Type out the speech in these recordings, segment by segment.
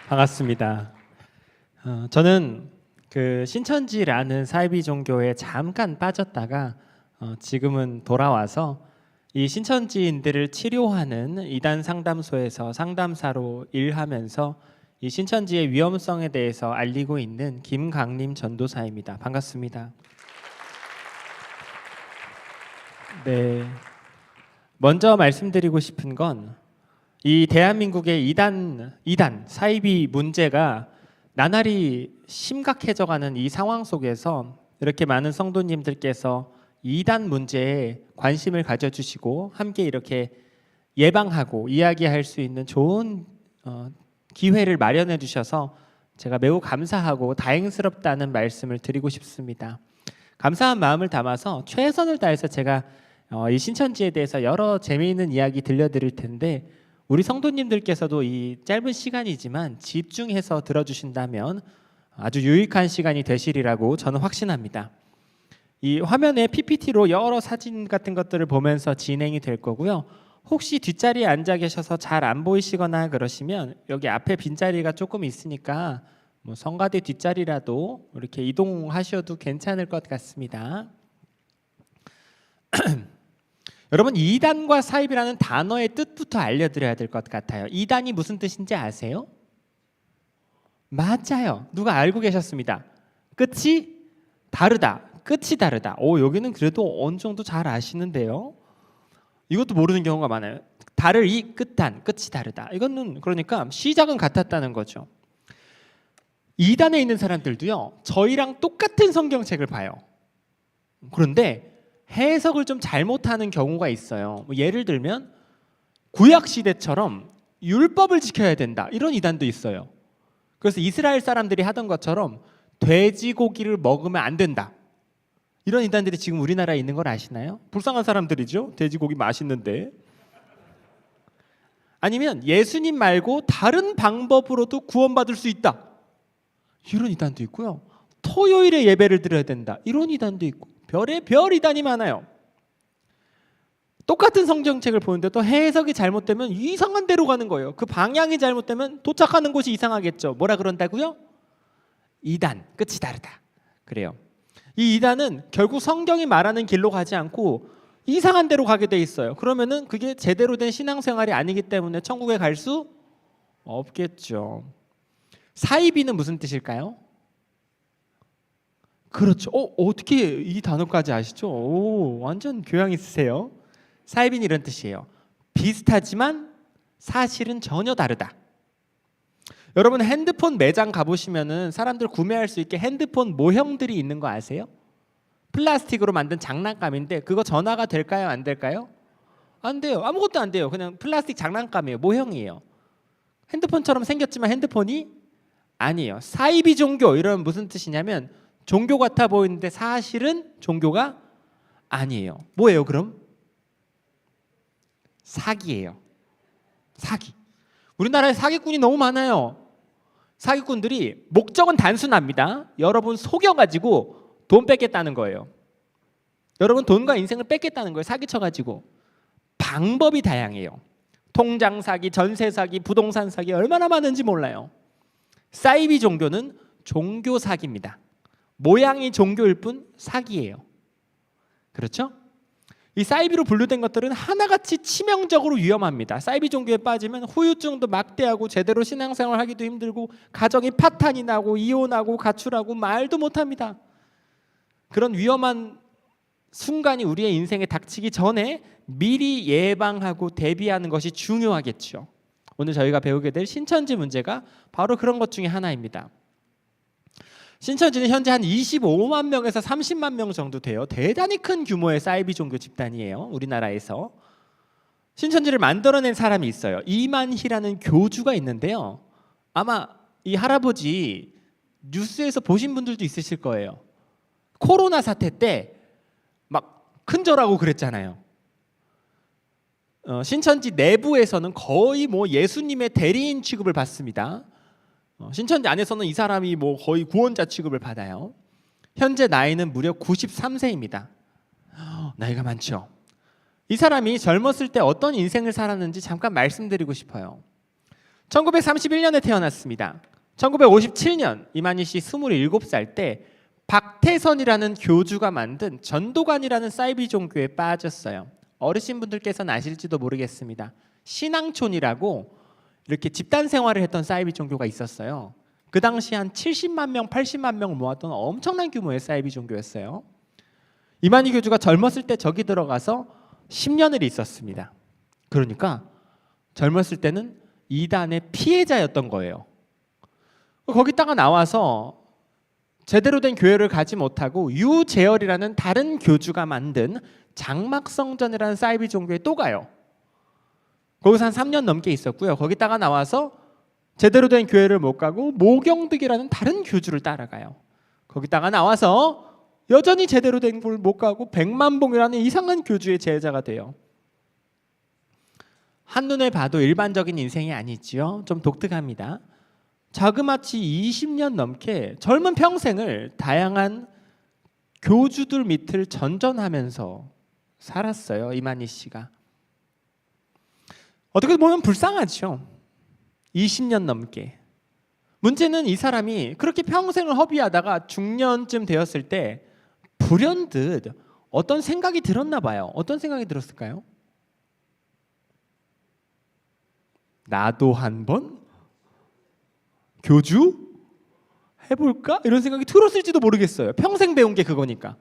반갑습니다. 저는 그 신천지라는 사이비 종교에 잠깐 빠졌다가 지금은 돌아와서 이 신천지인들을 치료하는 이단 상담소에서 상담사로 일하면서 이 신천지의 위험성에 대해서 알리고 있는 김강림 전도사입니다. 반갑습니다. 네. 먼저 말씀드리고 싶은 건 이 대한민국의 이단 사이비 문제가 나날이 심각해져가는 이 상황 속에서 이렇게 많은 성도님들께서 이단 문제에 관심을 가져주시고 함께 이렇게 예방하고 이야기할 수 있는 좋은 기회를 마련해 주셔서 제가 매우 감사하고 다행스럽다는 말씀을 드리고 싶습니다. 감사한 마음을 담아서 최선을 다해서 제가 이 신천지에 대해서 여러 재미있는 이야기 들려드릴 텐데 우리 성도님들께서도 이 짧은 시간이지만 집중해서 들어주신다면 아주 유익한 시간이 되시리라고 저는 확신합니다. 이 화면에 PPT로 여러 사진 같은 것들을 보면서 진행이 될 거고요. 혹시 뒷자리에 앉아 계셔서 잘 안 보이시거나 그러시면 여기 앞에 빈자리가 조금 있으니까 뭐 성가대 뒷자리라도 이렇게 이동하셔도 괜찮을 것 같습니다. 여러분, 이단과 사입이라는 단어의 뜻부터 알려드려야 될 것 같아요. 이단이 무슨 뜻인지 아세요? 맞아요. 누가 알고 계셨습니다. 끝이 다르다. 끝이 다르다. 여기는 그래도 어느 정도 잘 아시는데요. 이것도 모르는 경우가 많아요. 다를 이 끝한 끝이 다르다. 이거는 그러니까 시작은 같았다는 거죠. 이단에 있는 사람들도요, 저희랑 똑같은 성경책을 봐요. 그런데 해석을 좀 잘못하는 경우가 있어요. 예를 들면 구약 시대처럼 율법을 지켜야 된다, 이런 이단도 있어요. 그래서 이스라엘 사람들이 하던 것처럼 돼지고기를 먹으면 안 된다, 이런 이단들이 지금 우리나라에 있는 걸 아시나요? 불쌍한 사람들이죠. 돼지고기 맛있는데. 아니면 예수님 말고 다른 방법으로도 구원받을 수 있다, 이런 이단도 있고요. 토요일에 예배를 드려야 된다, 이런 이단도 있고, 별의별 이단이 많아요. 똑같은 성경책을 보는데 또 해석이 잘못되면 이상한 데로 가는 거예요. 그 방향이 잘못되면 도착하는 곳이 이상하겠죠. 뭐라 그런다고요? 이단, 끝이 다르다. 그래요. 이 이단은 결국 성경이 말하는 길로 가지 않고 이상한 데로 가게 돼 있어요. 그러면은 그게 제대로 된 신앙생활이 아니기 때문에 천국에 갈 수 없겠죠. 사이비는 무슨 뜻일까요? 그렇죠. 어떻게 이 단어까지 아시죠? 완전 교양 있으세요. 사이비는 이런 뜻이에요. 비슷하지만 사실은 전혀 다르다. 여러분, 핸드폰 매장 가보시면은 사람들 구매할 수 있게 핸드폰 모형들이 있는 거 아세요? 플라스틱으로 만든 장난감인데 그거 전화가 될까요? 안 될까요? 안 돼요. 아무것도 안 돼요. 그냥 플라스틱 장난감이에요. 모형이에요. 핸드폰처럼 생겼지만 핸드폰이 아니에요. 사이비 종교, 이런 무슨 뜻이냐면 종교 같아 보이는데 사실은 종교가 아니에요. 뭐예요 그럼? 사기예요. 사기. 우리나라에 사기꾼이 너무 많아요. 사기꾼들이 목적은 단순합니다. 여러분 속여가지고 돈 뺏겠다는 거예요. 여러분 돈과 인생을 뺏겠다는 거예요. 사기쳐가지고. 방법이 다양해요. 통장 사기, 전세 사기, 부동산 사기, 얼마나 많은지 몰라요. 사이비 종교는 종교 사기입니다. 모양이 종교일 뿐 사기예요. 그렇죠? 이 사이비로 분류된 것들은 하나같이 치명적으로 위험합니다. 사이비 종교에 빠지면 후유증도 막대하고 제대로 신앙생활 하기도 힘들고 가정이 파탄이 나고 이혼하고 가출하고 말도 못합니다. 그런 위험한 순간이 우리의 인생에 닥치기 전에 미리 예방하고 대비하는 것이 중요하겠죠. 오늘 저희가 배우게 될 신천지 문제가 바로 그런 것 중에 하나입니다. 신천지는 현재 한 25만 명에서 30만 명 정도 돼요. 대단히 큰 규모의 사이비 종교 집단이에요. 우리나라에서. 신천지를 만들어낸 사람이 있어요. 이만희라는 교주가 있는데요. 아마 이 할아버지 뉴스에서 보신 분들도 있으실 거예요. 코로나 사태 때 막 큰절하고 그랬잖아요. 신천지 내부에서는 거의 뭐 예수님의 대리인 취급을 받습니다. 신천지 안에서는 이 사람이 뭐 거의 구원자 취급을 받아요. 현재 나이는 무려 93세입니다. 나이가 많죠. 이 사람이 젊었을 때 어떤 인생을 살았는지 잠깐 말씀드리고 싶어요. 1931년에 태어났습니다. 1957년 이만희 씨 27살 때 박태선이라는 교주가 만든 전도관이라는 사이비 종교에 빠졌어요. 어르신분들께서는 아실지도 모르겠습니다. 신앙촌이라고 이렇게 집단 생활을 했던 사이비 종교가 있었어요. 그 당시 한 70만 명, 80만 명을 모았던 엄청난 규모의 사이비 종교였어요. 이만희 교주가 젊었을 때 저기 들어가서 10년을 있었습니다. 그러니까 젊었을 때는 이단의 피해자였던 거예요. 거기다가 나와서 제대로 된 교회를 가지 못하고 유재열이라는 다른 교주가 만든 장막성전이라는 사이비 종교에 또 가요. 거기서 한 3년 넘게 있었고요. 거기다가 나와서 제대로 된 교회를 못 가고 모경득이라는 다른 교주를 따라가요. 거기다가 나와서 여전히 제대로 된 걸 못 가고 백만봉이라는 이상한 교주의 제자가 돼요. 한눈에 봐도 일반적인 인생이 아니지요. 좀 독특합니다. 자그마치 20년 넘게 젊은 평생을 다양한 교주들 밑을 전전하면서 살았어요. 이만희 씨가. 어떻게 보면 불쌍하죠. 20년 넘게. 문제는 이 사람이 그렇게 평생을 허비하다가 중년쯤 되었을 때 불현듯 어떤 생각이 들었나 봐요. 어떤 생각이 들었을까요? 나도 한번 교주 해볼까? 이런 생각이 들었을지도 모르겠어요. 평생 배운 게 그거니까.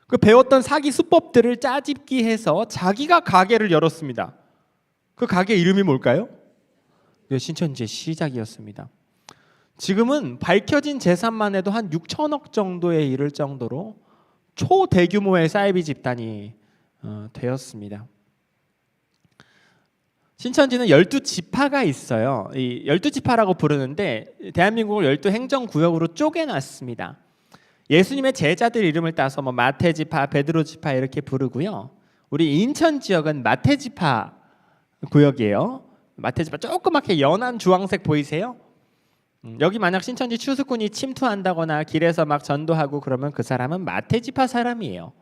그 배웠던 사기 수법들을 짜집기해서 자기가 가게를 열었습니다. 그 가게 이름이 뭘까요? 신천지의 시작이었습니다. 지금은 밝혀진 재산만 해도 한 6천억 정도에 이를 정도로 초대규모의 사이비 집단이 되었습니다. 신천지는 12지파가 있어요. 이 12지파라고 부르는데 대한민국을 12행정구역으로 쪼개놨습니다. 예수님의 제자들 이름을 따서 뭐 마태지파, 베드로지파 이렇게 부르고요. 우리 인천 지역은 마태지파 구역이에요. 마태지파 조그맣게 연한 주황색 보이세요? 여기 만약 신천지 추수꾼이 침투한다거나 길에서 막 전도하고 그러면 그 사람은 마태지파 사람이에요.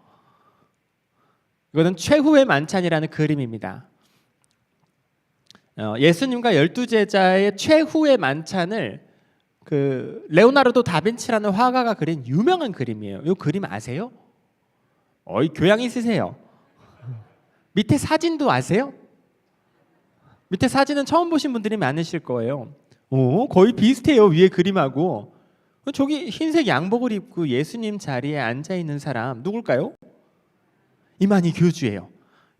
이거는 최후의 만찬이라는 그림입니다. 예수님과 12제자의 최후의 만찬을 그 레오나르도 다빈치라는 화가가 그린 유명한 그림이에요. 이 그림 아세요? 교양 있으세요. 밑에 사진도 아세요? 밑에 사진은 처음 보신 분들이 많으실 거예요. 거의 비슷해요. 위에 그림하고. 저기 흰색 양복을 입고 예수님 자리에 앉아있는 사람 누굴까요? 이만희 교주예요.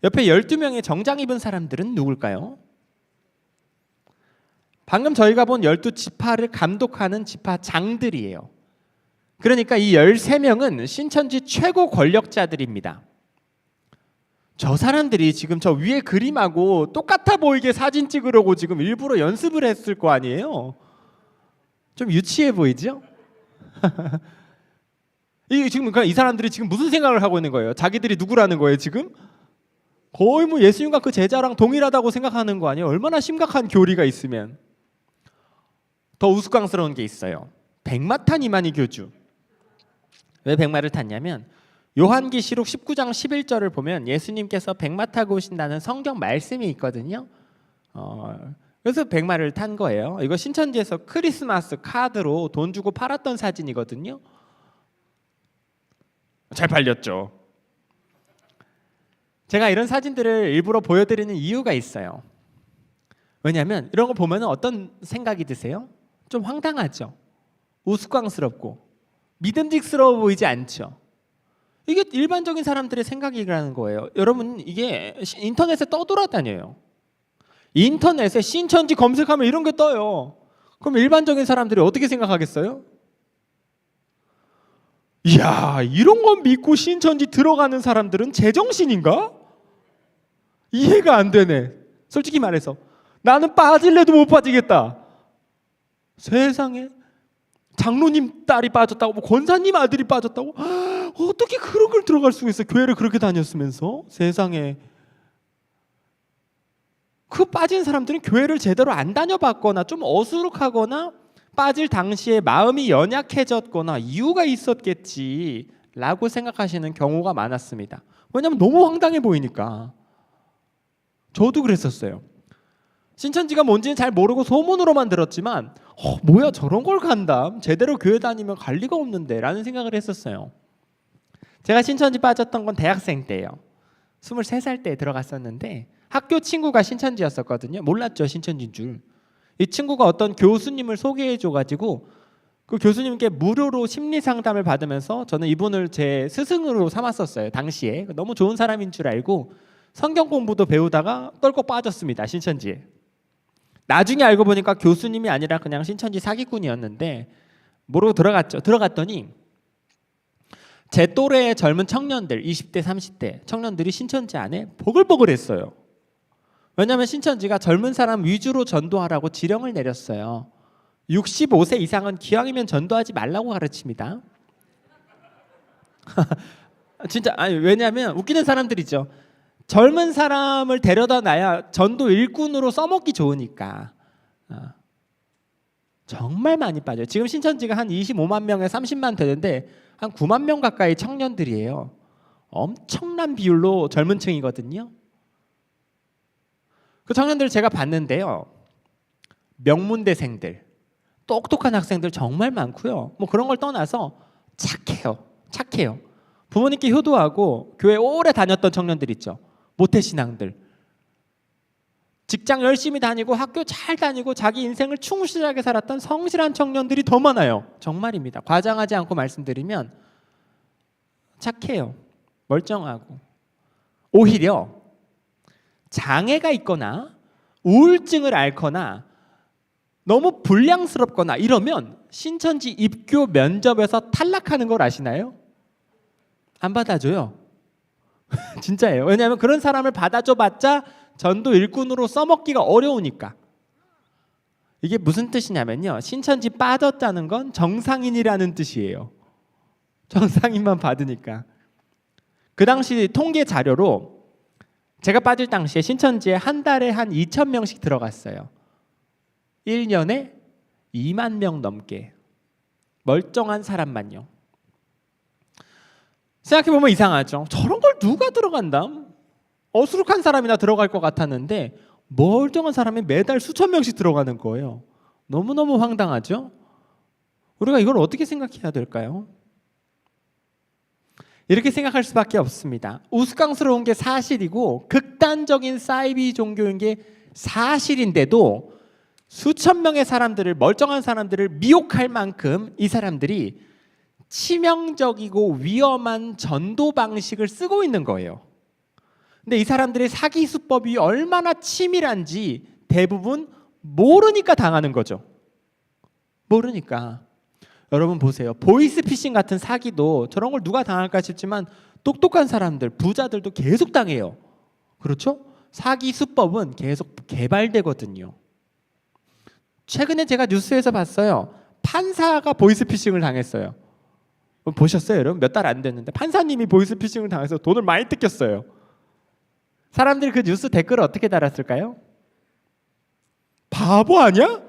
옆에 12명의 정장 입은 사람들은 누굴까요? 방금 저희가 본 12지파를 감독하는 지파장들이에요. 그러니까 이 13명은 신천지 최고 권력자들입니다. 저 사람들이 지금 저 위에 그림하고 똑같아 보이게 사진 찍으려고 지금 일부러 연습을 했을 거 아니에요? 좀 유치해 보이죠? 이 사람들이 지금 무슨 생각을 하고 있는 거예요? 자기들이 누구라는 거예요 지금? 거의 뭐 예수님과 그 제자랑 동일하다고 생각하는 거 아니에요? 얼마나 심각한 교리가 있으면. 더 우스꽝스러운 게 있어요. 백마 탄 이만희 교주. 왜 백마를 탔냐면 요한계시록 19장 11절을 보면 예수님께서 백마 타고 오신다는 성경 말씀이 있거든요. 그래서 백마를 탄 거예요. 이거 신천지에서 크리스마스 카드로 돈 주고 팔았던 사진이거든요. 잘 팔렸죠. 제가 이런 사진들을 일부러 보여드리는 이유가 있어요. 왜냐하면 이런 거 보면 어떤 생각이 드세요? 좀 황당하죠. 우스꽝스럽고 믿음직스러워 보이지 않죠. 이게 일반적인 사람들의 생각이라는 거예요. 여러분 이게 인터넷에 떠돌아다녀요. 인터넷에 신천지 검색하면 이런 게 떠요. 그럼 일반적인 사람들이 어떻게 생각하겠어요? 이야, 이런 건 믿고 신천지 들어가는 사람들은 제정신인가? 이해가 안 되네. 솔직히 말해서 나는 빠질래도 못 빠지겠다. 세상에 장로님 딸이 빠졌다고, 뭐 권사님 아들이 빠졌다고, 어떻게 그런 걸 들어갈 수가 있어? 교회를 그렇게 다녔으면서. 세상에. 그 빠진 사람들은 교회를 제대로 안 다녀봤거나 좀 어수룩하거나 빠질 당시에 마음이 연약해졌거나 이유가 있었겠지 라고 생각하시는 경우가 많았습니다. 왜냐하면 너무 황당해 보이니까. 저도 그랬었어요. 신천지가 뭔지는 잘 모르고 소문으로만 들었지만 뭐야 저런 걸 간다. 제대로 교회 다니면 갈 리가 없는데 라는 생각을 했었어요. 제가 신천지 빠졌던 건 대학생 때예요. 23살 때 들어갔었는데 학교 친구가 신천지였었거든요. 몰랐죠, 신천지인 줄. 이 친구가 어떤 교수님을 소개해줘가지고 그 교수님께 무료로 심리 상담을 받으면서 저는 이분을 제 스승으로 삼았었어요. 당시에 너무 좋은 사람인 줄 알고 성경 공부도 배우다가 똘컥 빠졌습니다, 신천지에. 나중에 알고 보니까 교수님이 아니라 그냥 신천지 사기꾼이었는데 모르고 들어갔죠. 들어갔더니 제 또래의 젊은 청년들, 20대 30대 청년들이 신천지 안에 보글보글했어요. 왜냐하면 신천지가 젊은 사람 위주로 전도하라고 지령을 내렸어요. 65세 이상은 기왕이면 전도하지 말라고 가르칩니다. 진짜 아니 왜냐하면 웃기는 사람들이죠. 젊은 사람을 데려다 놔야 전도 일꾼으로 써먹기 좋으니까. 정말 많이 빠져요. 지금 신천지가 한 25만 명에 30만 되는데 한 9만 명 가까이 청년들이에요. 엄청난 비율로 젊은 층이거든요. 그 청년들을 제가 봤는데요. 명문대생들, 똑똑한 학생들 정말 많고요. 뭐 그런 걸 떠나서 착해요. 부모님께 효도하고 교회 오래 다녔던 청년들 있죠. 모태신앙들. 직장 열심히 다니고 학교 잘 다니고 자기 인생을 충실하게 살았던 성실한 청년들이 더 많아요. 정말입니다. 과장하지 않고 말씀드리면 착해요. 멀쩡하고. 오히려 장애가 있거나 우울증을 앓거나 너무 불량스럽거나 이러면 신천지 입교 면접에서 탈락하는 걸 아시나요? 안 받아줘요. 진짜예요. 왜냐하면 그런 사람을 받아줘봤자 전도 일꾼으로 써먹기가 어려우니까. 이게 무슨 뜻이냐면요. 신천지 빠졌다는 건 정상인이라는 뜻이에요. 정상인만 받으니까. 그 당시 통계 자료로 제가 빠질 당시에 신천지에 한 달에 한 2,000명씩 들어갔어요. 1년에 2만 명 넘게. 멀쩡한 사람만요. 생각해보면 이상하죠. 저런 걸 누가 들어간다? 어수룩한 사람이나 들어갈 것 같았는데 멀쩡한 사람이 매달 수천 명씩 들어가는 거예요. 너무너무 황당하죠? 우리가 이걸 어떻게 생각해야 될까요? 이렇게 생각할 수밖에 없습니다. 우스꽝스러운 게 사실이고 극단적인 사이비 종교인 게 사실인데도 수천 명의 사람들을, 멀쩡한 사람들을 미혹할 만큼 이 사람들이 치명적이고 위험한 전도 방식을 쓰고 있는 거예요. 근데 이 사람들의 사기 수법이 얼마나 치밀한지 대부분 모르니까 당하는 거죠. 모르니까. 여러분 보세요. 보이스피싱 같은 사기도 저런 걸 누가 당할까 싶지만 똑똑한 사람들, 부자들도 계속 당해요. 그렇죠? 사기 수법은 계속 개발되거든요. 최근에 제가 뉴스에서 봤어요. 판사가 보이스피싱을 당했어요. 보셨어요, 여러분? 몇 달 안 됐는데 판사님이 보이스피싱을 당해서 돈을 많이 뜯겼어요. 사람들이 그 뉴스 댓글을 어떻게 달았을까요? 바보 아니야?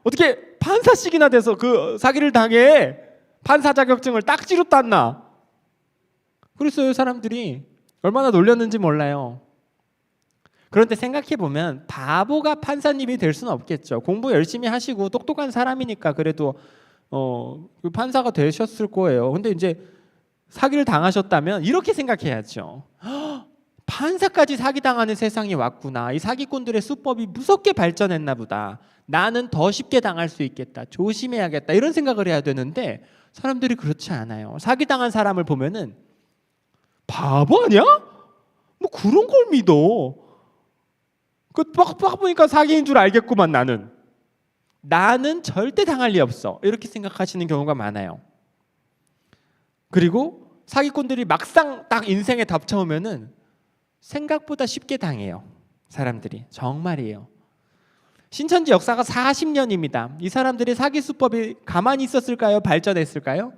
어떻게 판사씩이나 돼서 그 사기를 당해? 판사 자격증을 딱지로 땄나? 그랬어요. 사람들이 얼마나 놀렸는지 몰라요. 그런데 생각해보면 바보가 판사님이 될 수는 없겠죠. 공부 열심히 하시고 똑똑한 사람이니까 그래도 판사가 되셨을 거예요. 근데 이제 사기를 당하셨다면 이렇게 생각해야죠. 판사까지 사기당하는 세상이 왔구나. 이 사기꾼들의 수법이 무섭게 발전했나 보다. 나는 더 쉽게 당할 수 있겠다. 조심해야겠다. 이런 생각을 해야 되는데 사람들이 그렇지 않아요. 사기당한 사람을 보면은 바보 아니야? 뭐 그런 걸 믿어. 빡 보니까 사기인 줄 알겠구만 나는. 나는 절대 당할 리 없어. 이렇게 생각하시는 경우가 많아요. 그리고 사기꾼들이 막상 딱 인생에 닥쳐오면은 생각보다 쉽게 당해요. 사람들이. 정말이에요. 신천지 역사가 40년입니다. 이 사람들의 사기 수법이 가만히 있었을까요? 발전했을까요?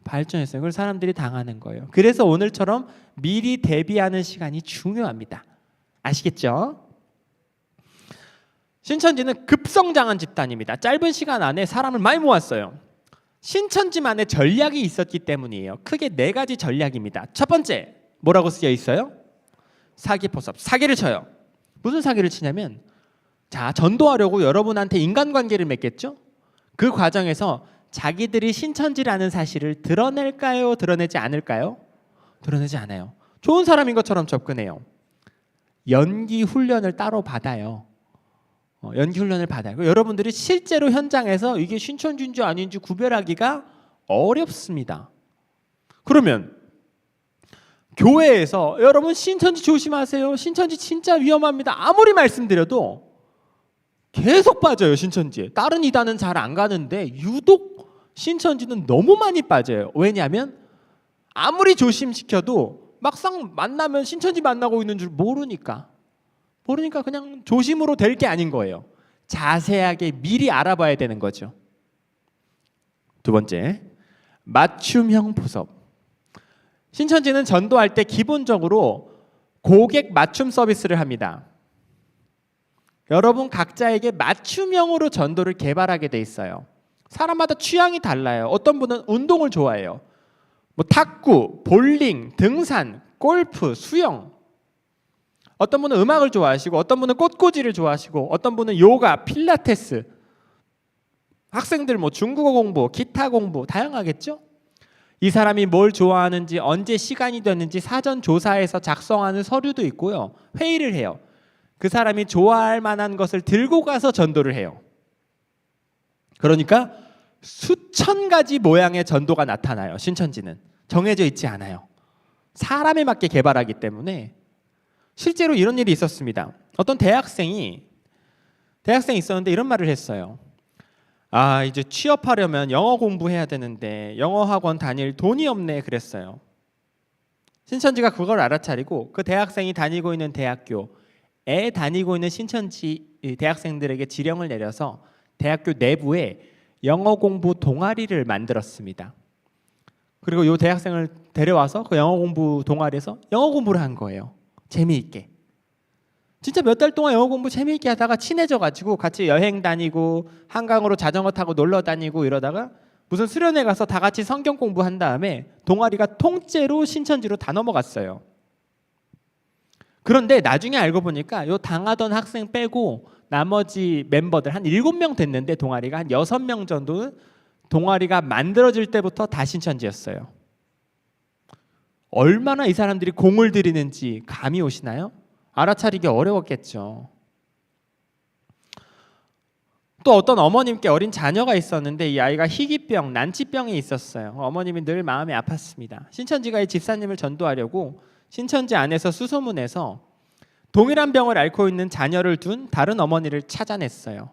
발전했어요. 그걸 사람들이 당하는 거예요. 그래서 오늘처럼 미리 대비하는 시간이 중요합니다. 아시겠죠? 신천지는 급성장한 집단입니다. 짧은 시간 안에 사람을 많이 모았어요. 신천지만의 전략이 있었기 때문이에요. 크게 4가지 전략입니다. 첫 번째, 뭐라고 쓰여 있어요? 사기포섭. 사기를 쳐요. 무슨 사기를 치냐면 자, 전도하려고 여러분한테 인간관계를 맺겠죠? 그 과정에서 자기들이 신천지라는 사실을 드러낼까요? 드러내지 않을까요? 드러내지 않아요. 좋은 사람인 것처럼 접근해요. 연기 훈련을 따로 받아요. 연기 훈련을 받아요. 여러분들이 실제로 현장에서 이게 신천지인지 아닌지 구별하기가 어렵습니다. 그러면 교회에서 여러분 신천지 조심하세요. 신천지 진짜 위험합니다. 아무리 말씀드려도 계속 빠져요. 신천지에. 다른 이단은 잘 안 가는데 유독 신천지는 너무 많이 빠져요. 왜냐하면 아무리 조심시켜도 막상 만나면 신천지 만나고 있는 줄 모르니까 그냥 조심으로 될 게 아닌 거예요. 자세하게 미리 알아봐야 되는 거죠. 두 번째, 맞춤형 포섭. 신천지는 전도할 때 기본적으로 고객 맞춤 서비스를 합니다. 여러분 각자에게 맞춤형으로 전도를 개발하게 돼 있어요. 사람마다 취향이 달라요. 어떤 분은 운동을 좋아해요. 탁구, 볼링, 등산, 골프, 수영. 어떤 분은 음악을 좋아하시고, 어떤 분은 꽃꽂이를 좋아하시고, 어떤 분은 요가, 필라테스. 학생들 중국어 공부, 기타 공부 다양하겠죠? 이 사람이 뭘 좋아하는지, 언제 시간이 됐는지 사전 조사해서 작성하는 서류도 있고요. 회의를 해요. 그 사람이 좋아할 만한 것을 들고 가서 전도를 해요. 그러니까 수천 가지 모양의 전도가 나타나요. 신천지는 정해져 있지 않아요. 사람에 맞게 개발하기 때문에. 실제로 이런 일이 있었습니다. 어떤 대학생이 있었는데 이런 말을 했어요. 이제 취업하려면 영어 공부해야 되는데 영어 학원 다닐 돈이 없네 그랬어요. 신천지가 그걸 알아차리고 그 대학생이 다니고 있는 대학교에 다니고 있는 신천지 대학생들에게 지령을 내려서 대학교 내부에 영어 공부 동아리를 만들었습니다. 그리고 이 대학생을 데려와서 그 영어 공부 동아리에서 영어 공부를 한 거예요. 재미있게. 진짜 몇 달 동안 영어 공부 재미있게 하다가 친해져가지고 같이 여행 다니고 한강으로 자전거 타고 놀러 다니고 이러다가 무슨 수련회 가서 다 같이 성경 공부한 다음에 동아리가 통째로 신천지로 다 넘어갔어요. 그런데 나중에 알고 보니까 요 당하던 학생 빼고 나머지 멤버들 한 7명 됐는데 동아리가 한 6명 정도는 동아리가 만들어질 때부터 다 신천지였어요. 얼마나 이 사람들이 공을 들이는지 감이 오시나요? 알아차리기 어려웠겠죠. 또 어떤 어머님께 어린 자녀가 있었는데 이 아이가 희귀병, 난치병이 있었어요. 어머님이 늘 마음이 아팠습니다. 신천지가 이 집사님을 전도하려고 신천지 안에서 수소문해서 동일한 병을 앓고 있는 자녀를 둔 다른 어머니를 찾아냈어요.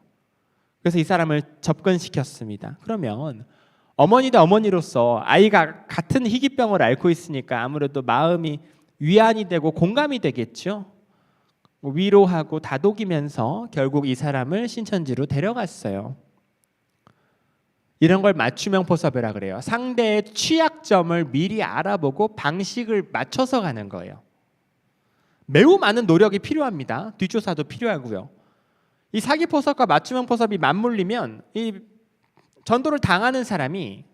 그래서 이 사람을 접근시켰습니다. 그러면 어머니 대 어머니로서 아이가 같은 희귀병을 앓고 있으니까 아무래도 마음이 위안이 되고 공감이 되겠죠. 위로하고 다독이면서 결국 이 사람을 신천지로 데려갔어요. 이런 걸 맞춤형 포섭이라 그래요. 상대의 취약점을 미리 알아보고 방식을 맞춰서 가는 거예요. 매우 많은 노력이 필요합니다. 뒷조사도 필요하고요. 이 사기 포섭과 맞춤형 포섭이 맞물리면 이 전도를 당하는 사람이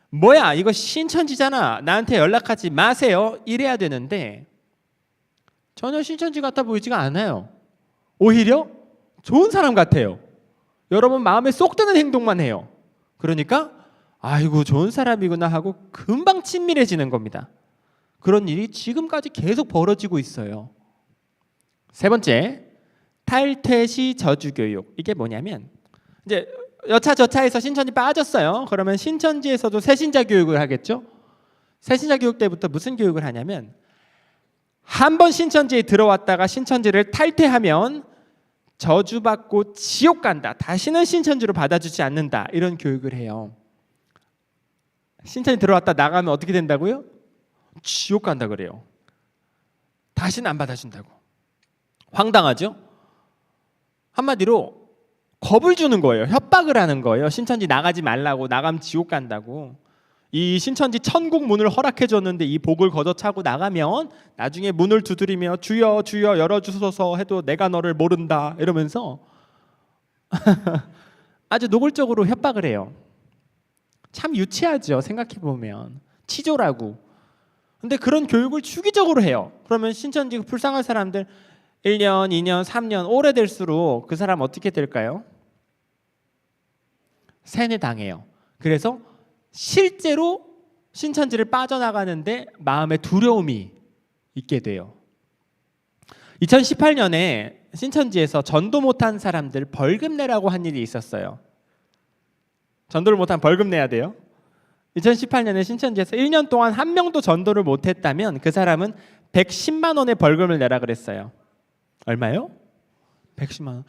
뭐야 이거 신천지잖아 나한테 연락하지 마세요 이래야 되는데 전혀 신천지 같아 보이지가 않아요. 오히려 좋은 사람 같아요. 여러분 마음에 쏙 드는 행동만 해요. 그러니까 아이고 좋은 사람이구나 하고 금방 친밀해지는 겁니다. 그런 일이 지금까지 계속 벌어지고 있어요. 세 번째, 탈퇴 시 저주교육. 이게 뭐냐면 이제 여차저차해서 신천지 빠졌어요. 그러면 신천지에서도 새신자 교육을 하겠죠. 새신자 교육 때부터 무슨 교육을 하냐면 한 번 신천지에 들어왔다가 신천지를 탈퇴하면 저주받고 지옥 간다. 다시는 신천지로 받아주지 않는다. 이런 교육을 해요. 신천지 들어왔다 나가면 어떻게 된다고요? 지옥 간다 그래요. 다시는 안 받아준다고. 황당하죠? 한마디로 겁을 주는 거예요. 협박을 하는 거예요. 신천지 나가지 말라고. 나가면 지옥 간다고. 이 신천지 천국 문을 허락해 줬는데 이 복을 걷어차고 나가면 나중에 문을 두드리며 주여 주여 열어주소서 해도 내가 너를 모른다 이러면서 아주 노골적으로 협박을 해요. 참 유치하죠. 생각해보면 치졸하고. 근데 그런 교육을 주기적으로 해요. 그러면 신천지 불쌍한 사람들 1년, 2년, 3년 오래될수록 그 사람 어떻게 될까요? 세뇌당해요. 그래서 실제로 신천지를 빠져나가는데 마음의 두려움이 있게 돼요. 2018년에 신천지에서 전도 못한 사람들 벌금 내라고 한 일이 있었어요. 전도를 못하면 벌금 내야 돼요. 2018년에 신천지에서 1년 동안 한 명도 전도를 못했다면 그 사람은 110만 원의 벌금을 내라 그랬어요. 얼마요? 110만 원.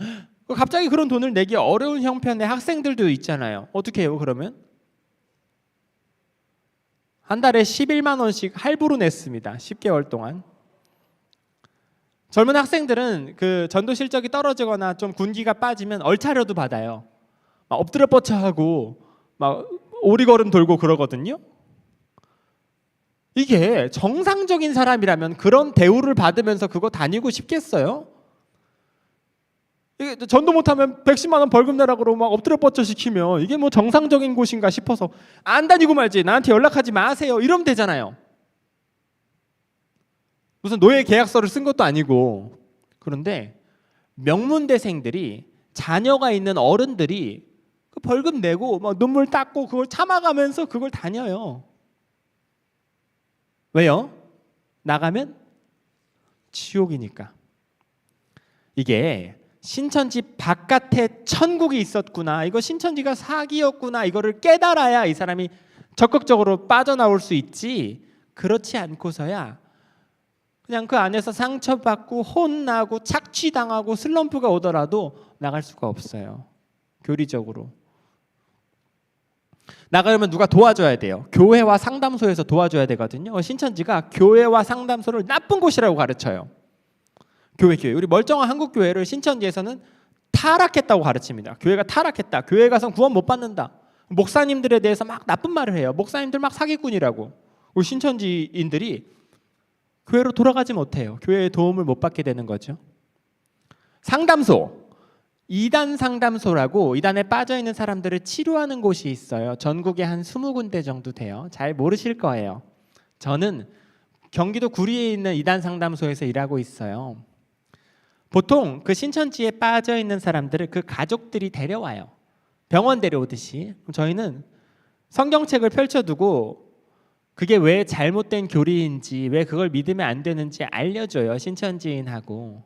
갑자기 그런 돈을 내기 어려운 형편의 학생들도 있잖아요. 어떻게 해요 그러면? 한 달에 11만 원씩 할부로 냈습니다. 10개월 동안. 젊은 학생들은 그 전도 실적이 떨어지거나 좀 군기가 빠지면 얼차려도 받아요. 막 엎드려 뻗쳐 하고 막 오리걸음 돌고 그러거든요. 이게 정상적인 사람이라면 그런 대우를 받으면서 그거 다니고 싶겠어요? 이게 전도 못하면 110만 원 벌금 내라 그러고 막 엎드려 뻗쳐 시키면 이게 뭐 정상적인 곳인가 싶어서 안 다니고 말지, 나한테 연락하지 마세요, 이러면 되잖아요. 무슨 노예 계약서를 쓴 것도 아니고. 그런데 명문대생들이, 자녀가 있는 어른들이 그 벌금 내고 막 눈물 닦고 그걸 참아가면서 그걸 다녀요. 왜요? 나가면 지옥이니까. 이게 신천지 바깥에 천국이 있었구나, 이거 신천지가 사기였구나, 이거를 깨달아야 이 사람이 적극적으로 빠져나올 수 있지, 그렇지 않고서야 그냥 그 안에서 상처받고 혼나고 착취당하고 슬럼프가 오더라도 나갈 수가 없어요. 교리적으로 나가려면 누가 도와줘야 돼요. 교회와 상담소에서 도와줘야 되거든요. 신천지가 교회와 상담소를 나쁜 곳이라고 가르쳐요. 교회 우리 멀쩡한 한국 교회를 신천지에서는 타락했다고 가르칩니다. 교회가 타락했다, 교회 가서 구원 못 받는다, 목사님들에 대해서 막 나쁜 말을 해요. 목사님들 막 사기꾼이라고. 우리 신천지인들이 교회로 돌아가지 못해요. 교회의 도움을 못 받게 되는 거죠. 상담소, 이단 상담소라고 이단에 빠져있는 사람들을 치료하는 곳이 있어요. 전국에 한 20군데 정도 돼요. 잘 모르실 거예요. 저는 경기도 구리에 있는 이단 상담소에서 일하고 있어요. 보통 그 신천지에 빠져있는 사람들을 그 가족들이 데려와요. 병원 데려오듯이. 저희는 성경책을 펼쳐두고 그게 왜 잘못된 교리인지, 왜 그걸 믿으면 안 되는지 알려줘요. 신천지인하고.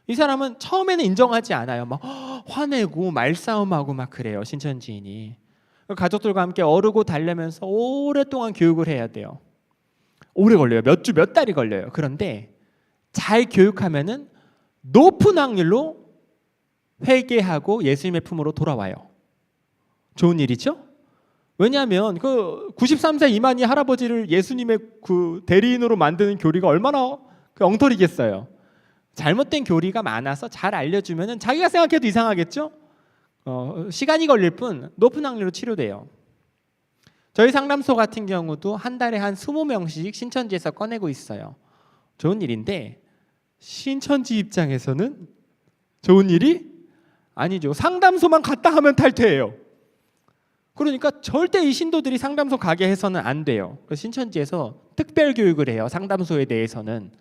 이 사람은 처음에는 인정하지 않아요. 막 화내고 말싸움하고 막 그래요. 신천지인이. 가족들과 함께 어르고 달래면서 오랫동안 교육을 해야 돼요. 오래 걸려요. 몇 주, 몇 달이 걸려요. 그런데 잘 교육하면은 높은 확률로 회개하고 예수님의 품으로 돌아와요. 좋은 일이죠? 왜냐하면 그 93세 이만희 할아버지를 예수님의 그 대리인으로 만드는 교리가 얼마나 그 엉터리겠어요. 잘못된 교리가 많아서 잘 알려주면은 자기가 생각해도 이상하겠죠? 시간이 걸릴 뿐 높은 확률로 치료돼요. 저희 상담소 같은 경우도 한 달에 한 20명씩 신천지에서 꺼내고 있어요. 좋은 일인데 신천지 입장에서는 좋은 일이 아니죠. 상담소만 갔다 하면 탈퇴해요. 그러니까 절대 이 신도들이 상담소 가게 해서는 안 돼요. 그래서 신천지에서 특별 교육을 해요. 상담소에 대해서는.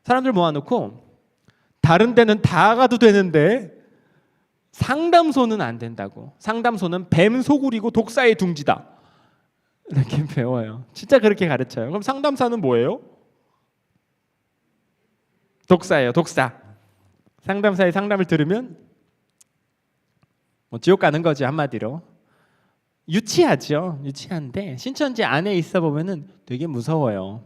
사람들 모아놓고 다른 데는 다 가도 되는데 상담소는 안 된다고. 상담소는 뱀 소굴이고 독사의 둥지다, 이렇게 배워요. 진짜 그렇게 가르쳐요. 그럼 상담사는 뭐예요? 독사예요. 독사. 상담사의 상담을 들으면 뭐 지옥 가는 거지, 한마디로. 유치하죠. 유치한데 신천지 안에 있어 보면은 되게 무서워요.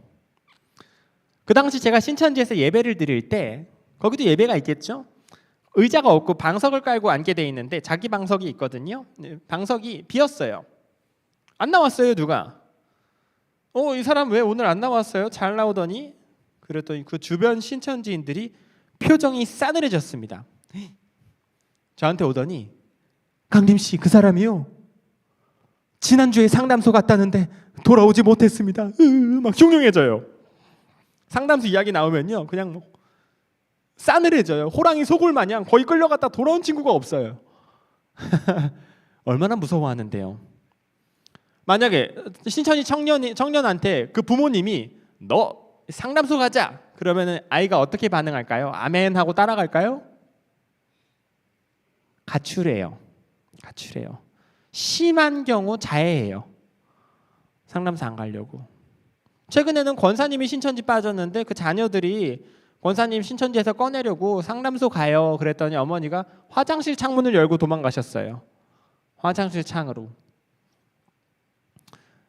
그 당시 제가 신천지에서 예배를 드릴 때, 거기도 예배가 있겠죠? 의자가 없고 방석을 깔고 앉게 돼 있는데 자기 방석이 있거든요. 방석이 비었어요. 안 나왔어요, 누가. 이 사람 왜 오늘 안 나왔어요? 잘 나오더니. 그랬더니 그 주변 신천지인들이 표정이 싸늘해졌습니다. 저한테 오더니, 강림 씨, 그 사람이요, 지난주에 상담소 갔다는데 돌아오지 못했습니다. 막 흉흉해져요. 상담소 이야기 나오면요, 그냥 뭐 싸늘해져요. 호랑이 소굴 마냥 거의 끌려갔다 돌아온 친구가 없어요. 얼마나 무서워하는데요. 만약에 신천지 청년한테 그 부모님이 너 상담소 가자, 그러면은 아이가 어떻게 반응할까요? 아멘 하고 따라갈까요? 가출해요. 가출해요. 심한 경우 자해해요. 상담소 안 가려고. 최근에는 권사님이 신천지 빠졌는데 그 자녀들이 권사님 신천지에서 꺼내려고 상담소 가요 그랬더니 어머니가 화장실 창문을 열고 도망가셨어요. 화장실 창으로.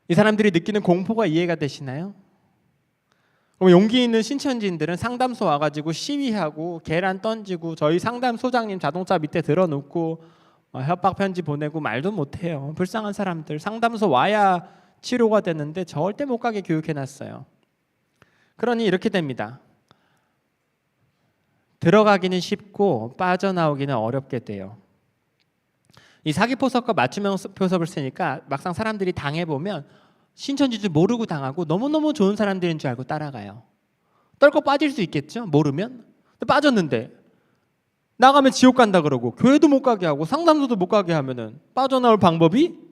이 사람들이 느끼는 공포가 이해가 되시나요? 그럼 용기 있는 신천지인들은 상담소 와가지고 시위하고 계란 던지고 저희 상담소장님 자동차 밑에 들어놓고 협박 편지 보내고 말도 못해요. 불쌍한 사람들. 상담소 와야 치료가 되는데 절대 못 가게 교육해놨어요. 그러니 이렇게 됩니다. 들어가기는 쉽고 빠져나오기는 어렵게 돼요. 이 사기포섭과 맞춤형 포섭을 쓰니까 막상 사람들이 당해보면 신천지 줄 모르고 당하고 너무너무 좋은 사람들인 줄 알고 따라가요. 떨고 빠질 수 있겠죠? 모르면. 빠졌는데 나가면 지옥 간다 그러고 교회도 못 가게 하고 상담소도 못 가게 하면은 빠져나올 방법이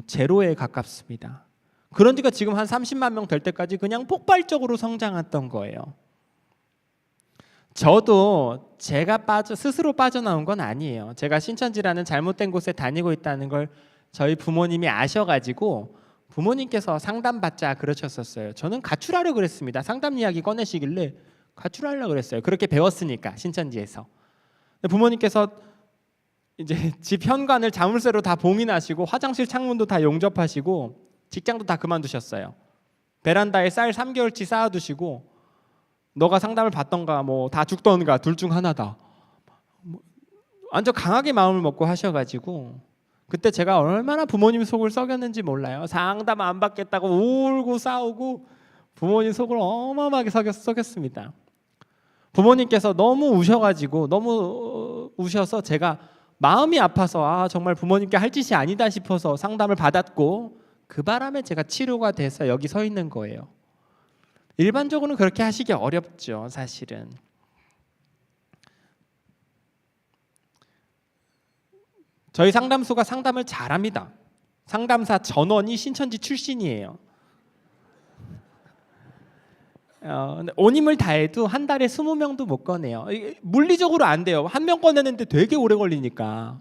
제로에 가깝습니다. 그런 지가 지금 한 30만 명 될 때까지 그냥 폭발적으로 성장했던 거예요. 저도 제가 스스로 빠져나온 건 아니에요. 제가 신천지라는 잘못된 곳에 다니고 있다는 걸 저희 부모님이 아셔가지고 부모님께서 상담받자 그러셨었어요. 저는 가출하려고 그랬습니다. 상담 이야기 꺼내시길래 가출하려고 그랬어요. 그렇게 배웠으니까 신천지에서. 부모님께서 이제 집 현관을 자물쇠로 다 봉인하시고 화장실 창문도 다 용접하시고 직장도 다 그만두셨어요. 베란다에 쌀 3개월치 쌓아두시고 너가 상담을 받던가 뭐 다 죽던가 둘 중 하나다. 완전 강하게 마음을 먹고 하셔가지고 그때 제가 얼마나 부모님 속을 썩였는지 몰라요. 상담 안 받겠다고 울고 싸우고 부모님 속을 어마어마하게 썩였습니다. 부모님께서 너무 우셔가지고 너무 우셔서 제가 마음이 아파서 정말 부모님께 할 짓이 아니다 싶어서 상담을 받았고 그 바람에 제가 치료가 돼서 여기 서 있는 거예요. 일반적으로는 그렇게 하시기 어렵죠, 사실은. 저희 상담소가 상담을 잘합니다. 상담사 전원이 신천지 출신이에요. 온 힘을 다해도 한 달에 20명도 못 꺼내요. 물리적으로 안 돼요. 한 명 꺼내는데 되게 오래 걸리니까.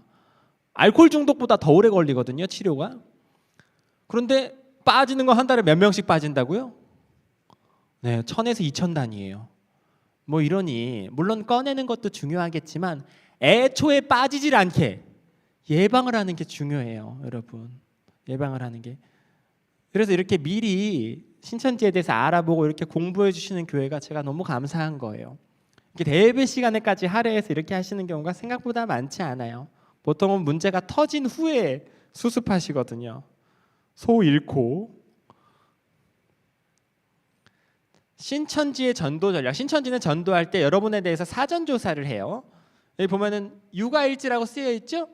알코올 중독보다 더 오래 걸리거든요, 치료가. 그런데 빠지는 거 한 달에 몇 명씩 빠진다고요? 네, 1000에서 2000 단위예요. 뭐 이러니 물론 꺼내는 것도 중요하겠지만 애초에 빠지질 않게 예방을 하는 게 중요해요, 여러분. 예방을 하는 게. 그래서 이렇게 미리 신천지에 대해서 알아보고 이렇게 공부해 주시는 교회가 제가 너무 감사한 거예요. 이렇게 예배 시간에까지 할애해서 이렇게 하시는 경우가 생각보다 많지 않아요. 보통은 문제가 터진 후에 수습하시거든요. 소 잃고. 신천지의 전도 전략. 신천지는 전도할 때 여러분에 대해서 사전 조사를 해요. 여기 보면은 육아일지라고 쓰여 있죠?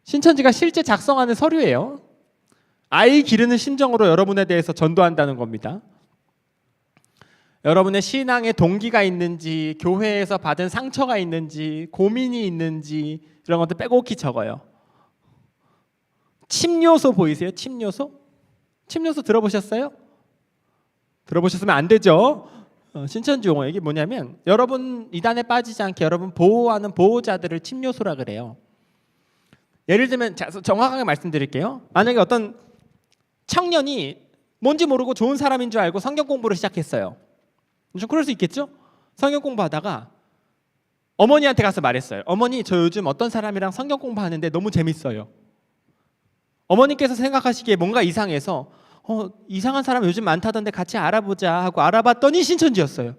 신천지가 실제 작성하는 서류예요. 아이 기르는 심정으로 여러분에 대해서 전도한다는 겁니다. 여러분의 신앙의 동기가 있는지, 교회에서 받은 상처가 있는지, 고민이 있는지 이런 것들 빼곡히 적어요. 침요소 보이세요? 침요소? 침요소 들어보셨어요? 들어보셨으면 안 되죠. 신천지 용어. 이게 뭐냐면 여러분 이단에 빠지지 않게 여러분 보호하는 보호자들을 침요소라 그래요. 예를 들면 정확하게 말씀드릴게요. 만약에 어떤 청년이 뭔지 모르고 좋은 사람인 줄 알고 성경 공부를 시작했어요. 좀 그럴 수 있겠죠? 성경 공부하다가 어머니한테 가서 말했어요. 어머니, 저 요즘 어떤 사람이랑 성경 공부하는데 너무 재밌어요. 어머니께서 생각하시기에 뭔가 이상해서 이상한 사람 요즘 많다던데 같이 알아보자 하고 알아봤더니 신천지였어요.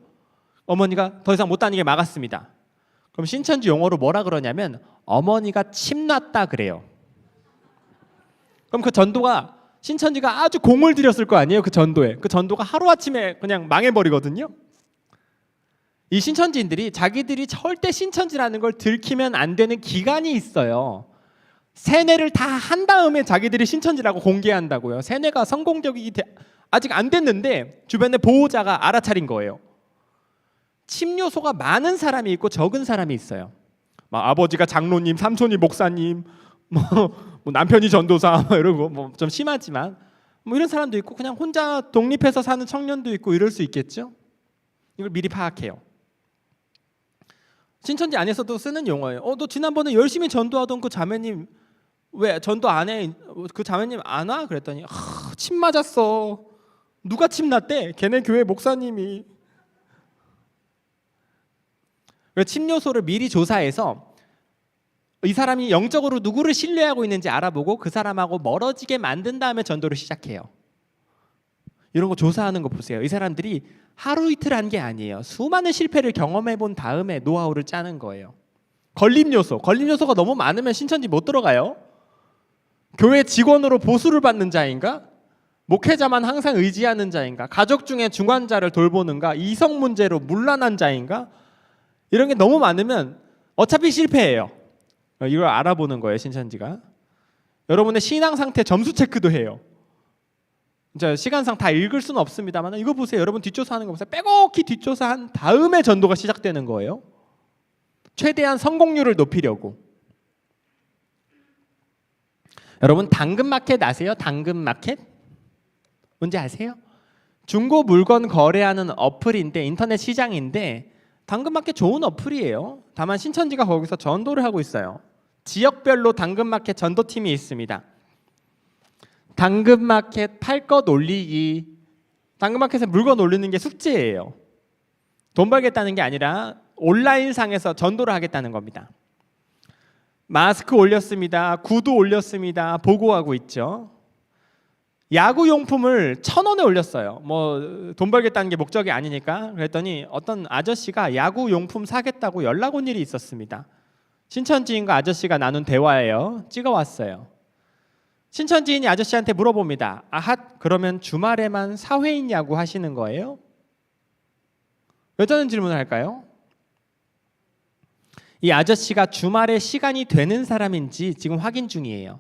어머니가 더 이상 못 다니게 막았습니다. 그럼 신천지 용어로 뭐라 그러냐면 어머니가 침놨다 그래요. 그럼 그 전도가 신천지가 아주 공을 들였을 거 아니에요. 그 전도에. 그 전도가 하루아침에 그냥 망해버리거든요. 이 신천지인들이 자기들이 절대 신천지라는 걸 들키면 안 되는 기간이 있어요. 세뇌를 다 한 다음에 자기들이 신천지라고 공개한다고요. 세뇌가 성공적이기 아직 안 됐는데 주변에 보호자가 알아차린 거예요. 침요소가 많은 사람이 있고 적은 사람이 있어요. 막 아버지가 장로님, 삼촌이 목사님, 뭐 남편이 전도사 이러고 뭐 좀 심하지만 뭐 이런 사람도 있고 그냥 혼자 독립해서 사는 청년도 있고 이럴 수 있겠죠. 이걸 미리 파악해요. 신천지 안에서도 쓰는 용어예요. 너 지난번에 열심히 전도하던 그 자매님 왜 전도 안 해? 그 자매님 안 와? 그랬더니 침 맞았어. 누가 침 났대? 걔네 교회 목사님이. 침 요소를 미리 조사해서 이 사람이 영적으로 누구를 신뢰하고 있는지 알아보고 그 사람하고 멀어지게 만든 다음에 전도를 시작해요. 이런 거 조사하는 거 보세요. 이 사람들이 하루 이틀 한 게 아니에요. 수많은 실패를 경험해 본 다음에 노하우를 짜는 거예요. 걸림 요소가 너무 많으면 신천지 못 들어가요. 교회 직원으로 보수를 받는 자인가? 목회자만 항상 의지하는 자인가? 가족 중에 중환자를 돌보는가? 이성 문제로 문란한 자인가? 이런 게 너무 많으면 어차피 실패해요. 이걸 알아보는 거예요, 신천지가. 여러분의 신앙 상태 점수 체크도 해요. 시간상 다 읽을 수는 없습니다만 이거 보세요. 여러분 뒷조사하는 거 보세요. 빼곡히 뒷조사한 다음에 전도가 시작되는 거예요. 최대한 성공률을 높이려고. 여러분 당근마켓 아세요? 당근마켓? 뭔지 아세요? 중고 물건 거래하는 어플인데 인터넷 시장인데 당근마켓 좋은 어플이에요. 다만 신천지가 거기서 전도를 하고 있어요. 지역별로 당근마켓 전도팀이 있습니다. 당근마켓 팔 것 올리기. 당근마켓에 물건 올리는 게 숙제예요. 돈 벌겠다는 게 아니라 온라인상에서 전도를 하겠다는 겁니다. 마스크 올렸습니다. 구두 올렸습니다. 보고하고 있죠. 야구용품을 1,000원에 올렸어요. 돈 벌겠다는 게 목적이 아니니까. 그랬더니 어떤 아저씨가 야구용품 사겠다고 연락 온 일이 있었습니다. 신천지인과 아저씨가 나눈 대화예요. 찍어왔어요. 신천지인이 아저씨한테 물어봅니다. 아핫, 그러면 주말에만 사회인 야구 하시는 거예요? 왜 저는 질문을 할까요? 이 아저씨가 주말에 시간이 되는 사람인지 지금 확인 중이에요.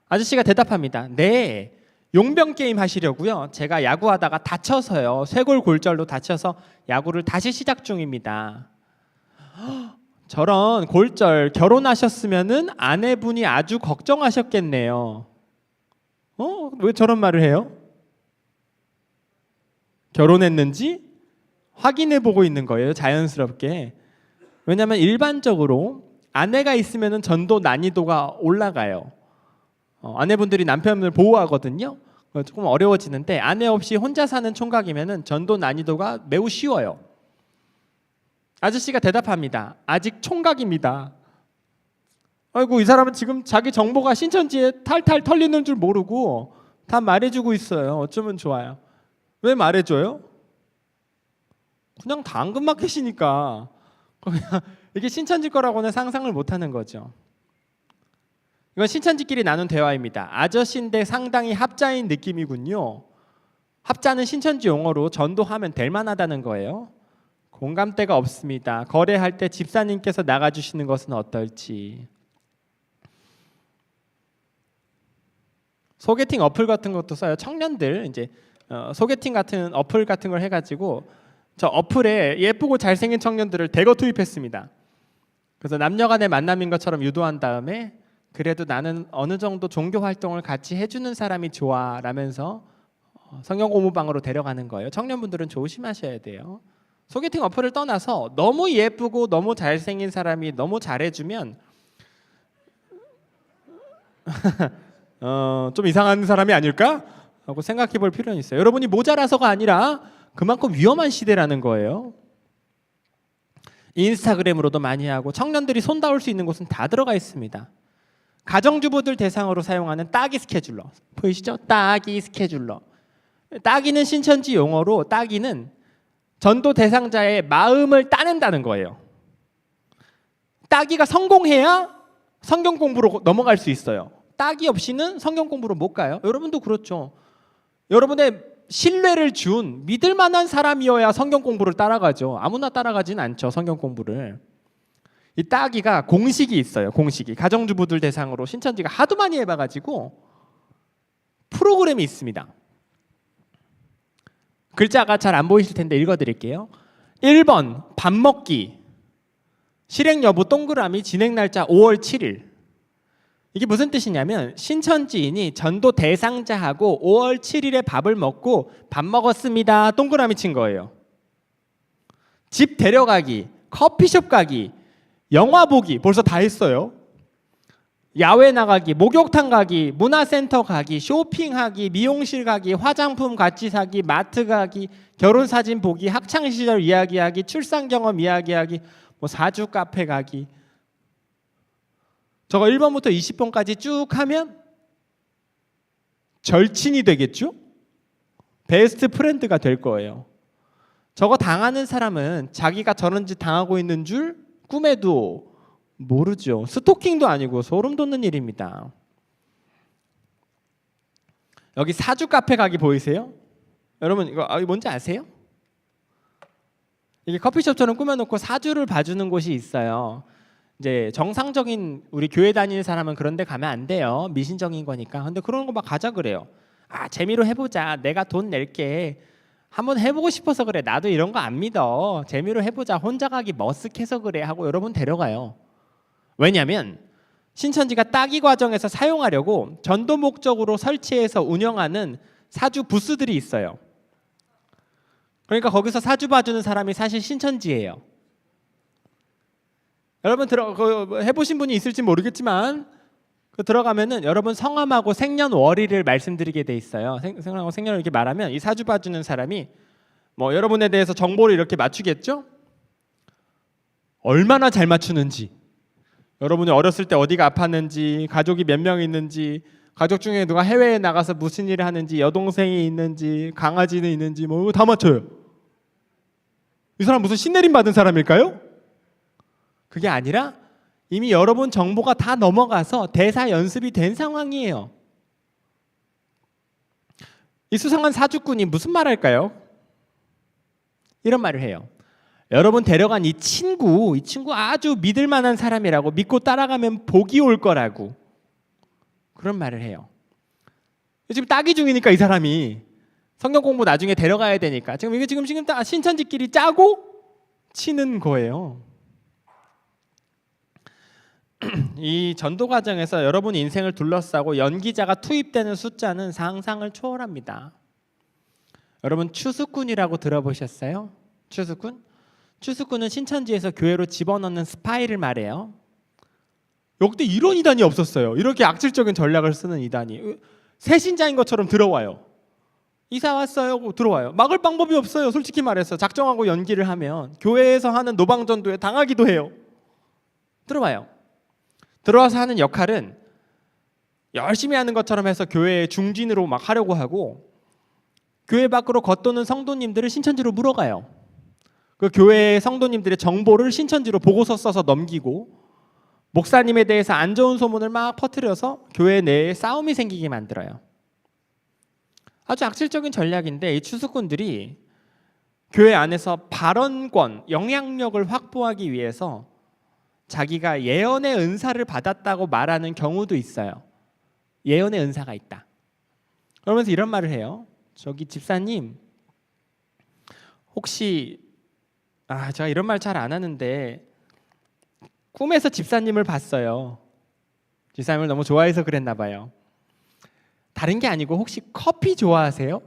아저씨가 대답합니다. 네, 용병 게임 하시려고요. 제가 야구하다가 다쳐서요. 쇄골골절로 다쳐서 야구를 다시 시작 중입니다. 저런 골절, 결혼하셨으면은 아내분이 아주 걱정하셨겠네요. 왜 저런 말을 해요? 결혼했는지 확인해 보고 있는 거예요. 자연스럽게. 왜냐하면 일반적으로 아내가 있으면은 전도 난이도가 올라가요. 아내분들이 남편을 보호하거든요. 조금 어려워지는데 아내 없이 혼자 사는 총각이면은 전도 난이도가 매우 쉬워요. 아저씨가 대답합니다. 아직 총각입니다. 아이고, 이 사람은 지금 자기 정보가 신천지에 탈탈 털리는 줄 모르고 다 말해주고 있어요. 어쩌면 좋아요. 왜 말해줘요? 그냥 당근마켓이니까. 그냥 이게 신천지 거라고는 상상을 못하는 거죠. 이건 신천지끼리 나눈 대화입니다. 아저씨인데 상당히 합자인 느낌이군요. 합자는 신천지 용어로 전도하면 될 만하다는 거예요. 공감대가 없습니다. 거래할 때 집사님께서 나가주시는 것은 어떨지. 소개팅 어플 같은 것도 써요. 청년들 이제 소개팅 같은 어플 같은 걸 해가지고 저 어플에 예쁘고 잘생긴 청년들을 대거 투입했습니다. 그래서 남녀간의 만남인 것처럼 유도한 다음에 그래도 나는 어느 정도 종교 활동을 같이 해주는 사람이 좋아 라면서 성경 공부방으로 데려가는 거예요. 청년분들은 조심하셔야 돼요. 소개팅 어플을 떠나서 너무 예쁘고 너무 잘생긴 사람이 너무 잘해주면 좀 이상한 사람이 아닐까? 하고 생각해 볼 필요는 있어요. 여러분이 모자라서가 아니라 그만큼 위험한 시대라는 거예요. 인스타그램으로도 많이 하고 청년들이 손닿을 수 있는 곳은 다 들어가 있습니다. 가정주부들 대상으로 사용하는 따기 스케줄러 보이시죠? 따기 스케줄러. 따기는 신천지 용어로 따기는 전도 대상자의 마음을 따낸다는 거예요. 따기가 성공해야 성경 공부로 넘어갈 수 있어요. 따기 없이는 성경 공부로 못 가요. 여러분도 그렇죠. 여러분의 신뢰를 준 믿을 만한 사람이어야 성경 공부를 따라가죠. 아무나 따라가지는 않죠. 성경 공부를. 이 따기가 공식이 있어요. 공식이. 가정주부들 대상으로 신천지가 하도 많이 해봐가지고 프로그램이 있습니다. 글자가 잘 안 보이실 텐데 읽어드릴게요. 1번 밥 먹기. 실행 여부 동그라미 진행 날짜 5월 7일. 이게 무슨 뜻이냐면 신천지인이 전도 대상자하고 5월 7일에 밥을 먹고 밥 먹었습니다. 동그라미 친 거예요. 집 데려가기, 커피숍 가기, 영화 보기 벌써 다 했어요. 야외 나가기, 목욕탕 가기, 문화센터 가기, 쇼핑하기, 미용실 가기, 화장품 같이 사기, 마트 가기, 결혼사진 보기, 학창시절 이야기하기, 출산 경험 이야기하기, 뭐 사주 카페 가기. 저거 1번부터 20번까지 쭉 하면 절친이 되겠죠? 베스트 프렌드가 될 거예요. 저거 당하는 사람은 자기가 저런 짓 당하고 있는 줄 꿈에도 모르죠. 스토킹도 아니고 소름 돋는 일입니다. 여기 사주 카페 가기 보이세요? 여러분 이거 뭔지 아세요? 이게 커피숍처럼 꾸며놓고 사주를 봐주는 곳이 있어요. 이제 정상적인 우리 교회 다니는 사람은 그런 데 가면 안 돼요. 미신적인 거니까. 근데 그런 거 막 가자 그래요. 아, 재미로 해보자. 내가 돈 낼게. 한번 해보고 싶어서 그래. 나도 이런 거 안 믿어. 재미로 해보자. 혼자 가기 머쓱해서 그래 하고 여러분 데려가요. 왜냐하면 신천지가 따기 과정에서 사용하려고 전도 목적으로 설치해서 운영하는 사주 부스들이 있어요. 그러니까 거기서 사주 봐주는 사람이 사실 신천지예요. 여러분 해보신 분이 있을지 모르겠지만 들어가면은 여러분 성함하고 생년월일을 말씀드리게 돼 있어요. 생년하고 생년을 이렇게 말하면 이 사주 봐주는 사람이 뭐 여러분에 대해서 정보를 이렇게 맞추겠죠? 얼마나 잘 맞추는지, 여러분이 어렸을 때 어디가 아팠는지, 가족이 몇 명 있는지, 가족 중에 누가 해외에 나가서 무슨 일을 하는지, 여동생이 있는지, 강아지는 있는지 뭐 이거 다 맞춰요. 이 사람 무슨 신내림 받은 사람일까요? 그게 아니라 이미 여러분 정보가 다 넘어가서 대사 연습이 된 상황이에요. 이 수상한 사주꾼이 무슨 말 할까요? 이런 말을 해요. 여러분 데려간 이 친구 아주 믿을 만한 사람이라고, 믿고 따라가면 복이 올 거라고 그런 말을 해요. 지금 따기 중이니까 이 사람이 성경 공부 나중에 데려가야 되니까 지금 신천지끼리 짜고 치는 거예요. 이 전도 과정에서 여러분 인생을 둘러싸고 연기자가 투입되는 숫자는 상상을 초월합니다. 여러분 추수꾼이라고 들어보셨어요? 추수꾼? 추수꾼은 신천지에서 교회로 집어넣는 스파이를 말해요. 역대 이런 이단이 없었어요. 이렇게 악질적인 전략을 쓰는 이단이. 새신자인 것처럼 들어와요. 이사 왔어요 하고 들어와요. 막을 방법이 없어요. 솔직히 말해서 작정하고 연기를 하면 교회에서 하는 노방전도에 당하기도 해요. 들어와요. 들어와서 하는 역할은 열심히 하는 것처럼 해서 교회의 중진으로 막 하려고 하고, 교회 밖으로 겉도는 성도님들을 신천지로 물어가요. 그 교회의 성도님들의 정보를 신천지로 보고서 써서 넘기고, 목사님에 대해서 안 좋은 소문을 막 퍼뜨려서 교회 내에 싸움이 생기게 만들어요. 아주 악질적인 전략인데, 이 추수꾼들이 교회 안에서 발언권, 영향력을 확보하기 위해서 자기가 예언의 은사를 받았다고 말하는 경우도 있어요. 예언의 은사가 있다. 그러면서 이런 말을 해요. 저기 집사님, 혹시 제가 이런 말 잘 안 하는데 꿈에서 집사님을 봤어요. 집사님을 너무 좋아해서 그랬나 봐요. 다른 게 아니고 혹시 커피 좋아하세요?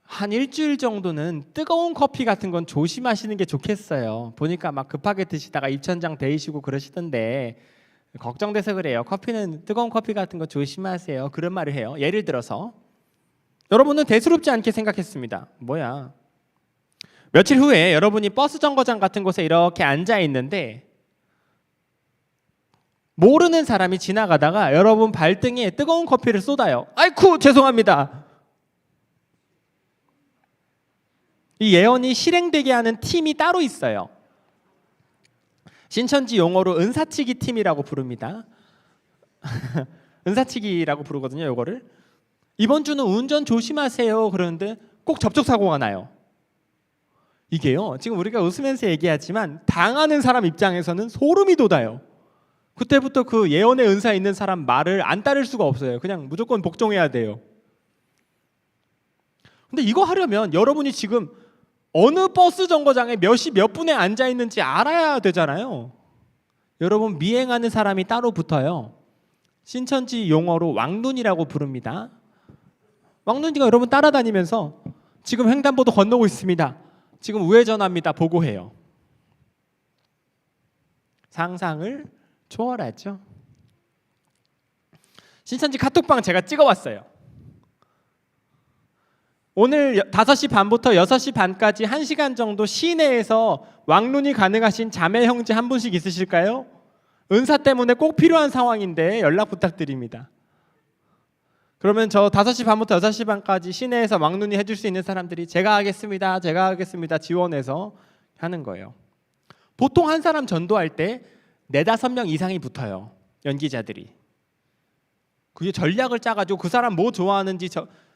한 일주일 정도는 뜨거운 커피 같은 건 조심하시는 게 좋겠어요. 보니까 막 급하게 드시다가 입천장 데이시고 그러시던데 걱정돼서 그래요. 뜨거운 커피 같은 거 조심하세요. 그런 말을 해요. 예를 들어서 여러분은 대수롭지 않게 생각했습니다. 뭐야? 며칠 후에 여러분이 버스 정거장 같은 곳에 이렇게 앉아 있는데 모르는 사람이 지나가다가 여러분 발등에 뜨거운 커피를 쏟아요. 아이쿠 죄송합니다. 이 예언이 실행되게 하는 팀이 따로 있어요. 신천지 용어로 은사치기 팀이라고 부릅니다. 은사치기라고 부르거든요. 요거를. 이번 주는 운전 조심하세요 그러는데 꼭 접촉사고가 나요. 이게요, 지금 우리가 웃으면서 얘기하지만 당하는 사람 입장에서는 소름이 돋아요. 그때부터 그 예언의 은사 있는 사람 말을 안 따를 수가 없어요. 그냥 무조건 복종해야 돼요. 근데 이거 하려면 여러분이 지금 어느 버스 정거장에 몇 시 몇 분에 앉아 있는지 알아야 되잖아요. 여러분 미행하는 사람이 따로 붙어요. 신천지 용어로 왕눈이라고 부릅니다. 왕눈이가 여러분 따라다니면서 지금 횡단보도 건너고 있습니다. 지금 우회전합니다. 보고해요. 상상을 초월하죠. 신천지 카톡방 제가 찍어왔어요. 오늘 5시 반부터 6시 반까지 1시간 정도 시내에서 왕눈이 가능하신 자매 형제 한 분씩 있으실까요? 은사 때문에 꼭 필요한 상황인데 연락 부탁드립니다. 그러면 저 5시 반부터 6시 반까지 시내에서 왕눈이 해줄 수 있는 사람들이 제가 하겠습니다. 지원해서 하는 거예요. 보통 한 사람 전도할 때 4-5명 이상이 붙어요. 연기자들이. 그게 전략을 짜가지고 그 사람 뭐 좋아하는지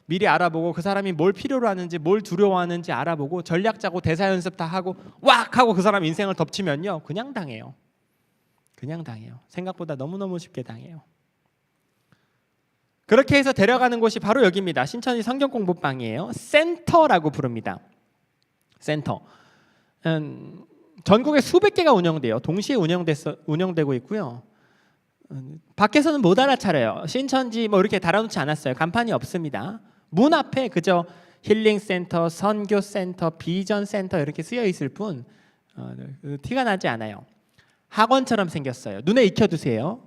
미리 알아보고 그 사람이 뭘 필요로 하는지 뭘 두려워하는지 알아보고 전략 짜고 대사 연습 다 하고 왁 하고 그 사람 인생을 덮치면요. 그냥 당해요. 생각보다 너무너무 쉽게 당해요. 그렇게 해서 데려가는 곳이 바로 여기입니다. 신천지 성경공부방이에요. 센터라고 부릅니다. 센터. 전국에 수백 개가 운영돼요. 동시에 운영되고 있고요. 밖에서는 못 알아차려요. 신천지 뭐 이렇게 달아놓지 않았어요. 간판이 없습니다. 문 앞에 그저 힐링센터, 선교센터, 비전센터 이렇게 쓰여 있을 뿐 티가 나지 않아요. 학원처럼 생겼어요. 눈에 익혀두세요.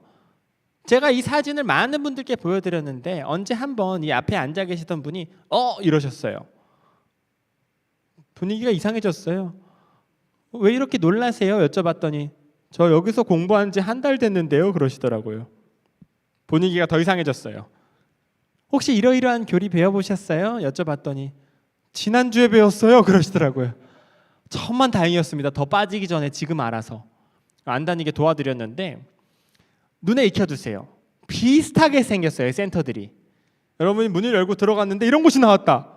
제가 이 사진을 많은 분들께 보여드렸는데 언제 한번 이 앞에 앉아 계시던 분이 이러셨어요. 분위기가 이상해졌어요. 왜 이렇게 놀라세요? 여쭤봤더니 저 여기서 공부한 지 한 달 됐는데요 그러시더라고요. 분위기가 더 이상해졌어요. 혹시 이러이러한 교리 배워보셨어요? 여쭤봤더니 지난주에 배웠어요 그러시더라고요. 천만다행이었습니다. 더 빠지기 전에 지금 알아서 안 다니게 도와드렸는데 눈에 익혀두세요. 비슷하게 생겼어요 센터들이. 여러분이 문을 열고 들어갔는데 이런 곳이 나왔다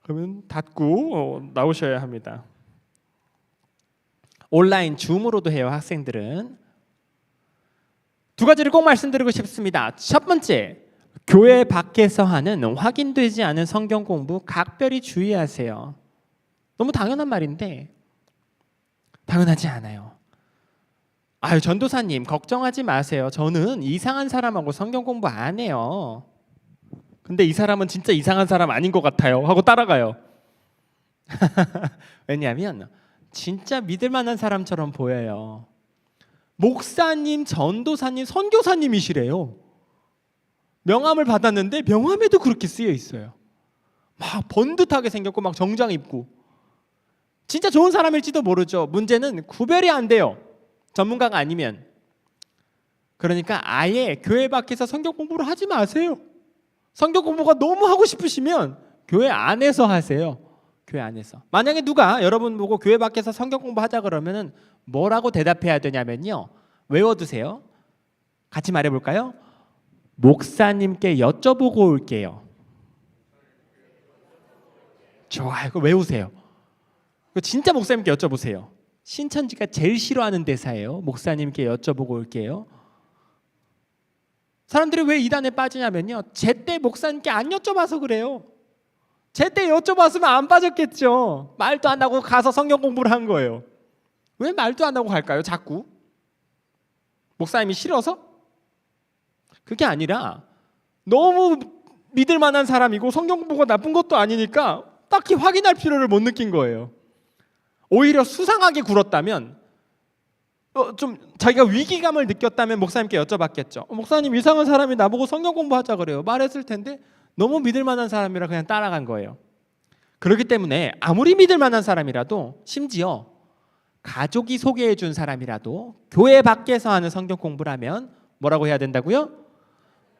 그러면 닫고 나오셔야 합니다. 온라인 줌으로도 해요. 학생들은. 2가지를 꼭 말씀드리고 싶습니다. 첫 번째, 교회 밖에서 하는 확인되지 않은 성경 공부 각별히 주의하세요. 너무 당연한 말인데 당연하지 않아요. 아유 전도사님 걱정하지 마세요. 저는 이상한 사람하고 성경 공부 안 해요. 근데 이 사람은 진짜 이상한 사람 아닌 것 같아요 하고 따라가요. 왜냐하면 진짜 믿을 만한 사람처럼 보여요. 목사님, 전도사님, 선교사님이시래요. 명함을 받았는데 명함에도 그렇게 쓰여 있어요. 막 번듯하게 생겼고 막 정장 입고 진짜 좋은 사람일지도 모르죠. 문제는 구별이 안 돼요. 전문가가 아니면. 그러니까 아예 교회 밖에서 성경 공부를 하지 마세요. 성경 공부가 너무 하고 싶으시면 교회 안에서 하세요. 교회 안에서. 만약에 누가 여러분 보고 교회 밖에서 성경 공부하자 그러면은 뭐라고 대답해야 되냐면요. 외워두세요. 같이 말해볼까요? 목사님께 여쭤보고 올게요. 좋아요. 그거 외우세요. 진짜 목사님께 여쭤보세요. 신천지가 제일 싫어하는 대사예요. 목사님께 여쭤보고 올게요. 사람들이 왜 이단에 빠지냐면요. 제때 목사님께 안 여쭤봐서 그래요. 제때 여쭤봤으면 안 빠졌겠죠. 말도 안 하고 가서 성경 공부를 한 거예요. 왜 말도 안 하고 갈까요? 자꾸. 목사님이 싫어서? 그게 아니라 너무 믿을 만한 사람이고 성경 공부가 나쁜 것도 아니니까 딱히 확인할 필요를 못 느낀 거예요. 오히려 수상하게 굴었다면 좀 자기가 위기감을 느꼈다면 목사님께 여쭤봤겠죠. 목사님 이상한 사람이 나보고 성경 공부하자 그래요. 말했을 텐데 너무 믿을 만한 사람이라 그냥 따라간 거예요. 그렇기 때문에 아무리 믿을 만한 사람이라도 심지어 가족이 소개해 준 사람이라도 교회 밖에서 하는 성경 공부를 하면 뭐라고 해야 된다고요?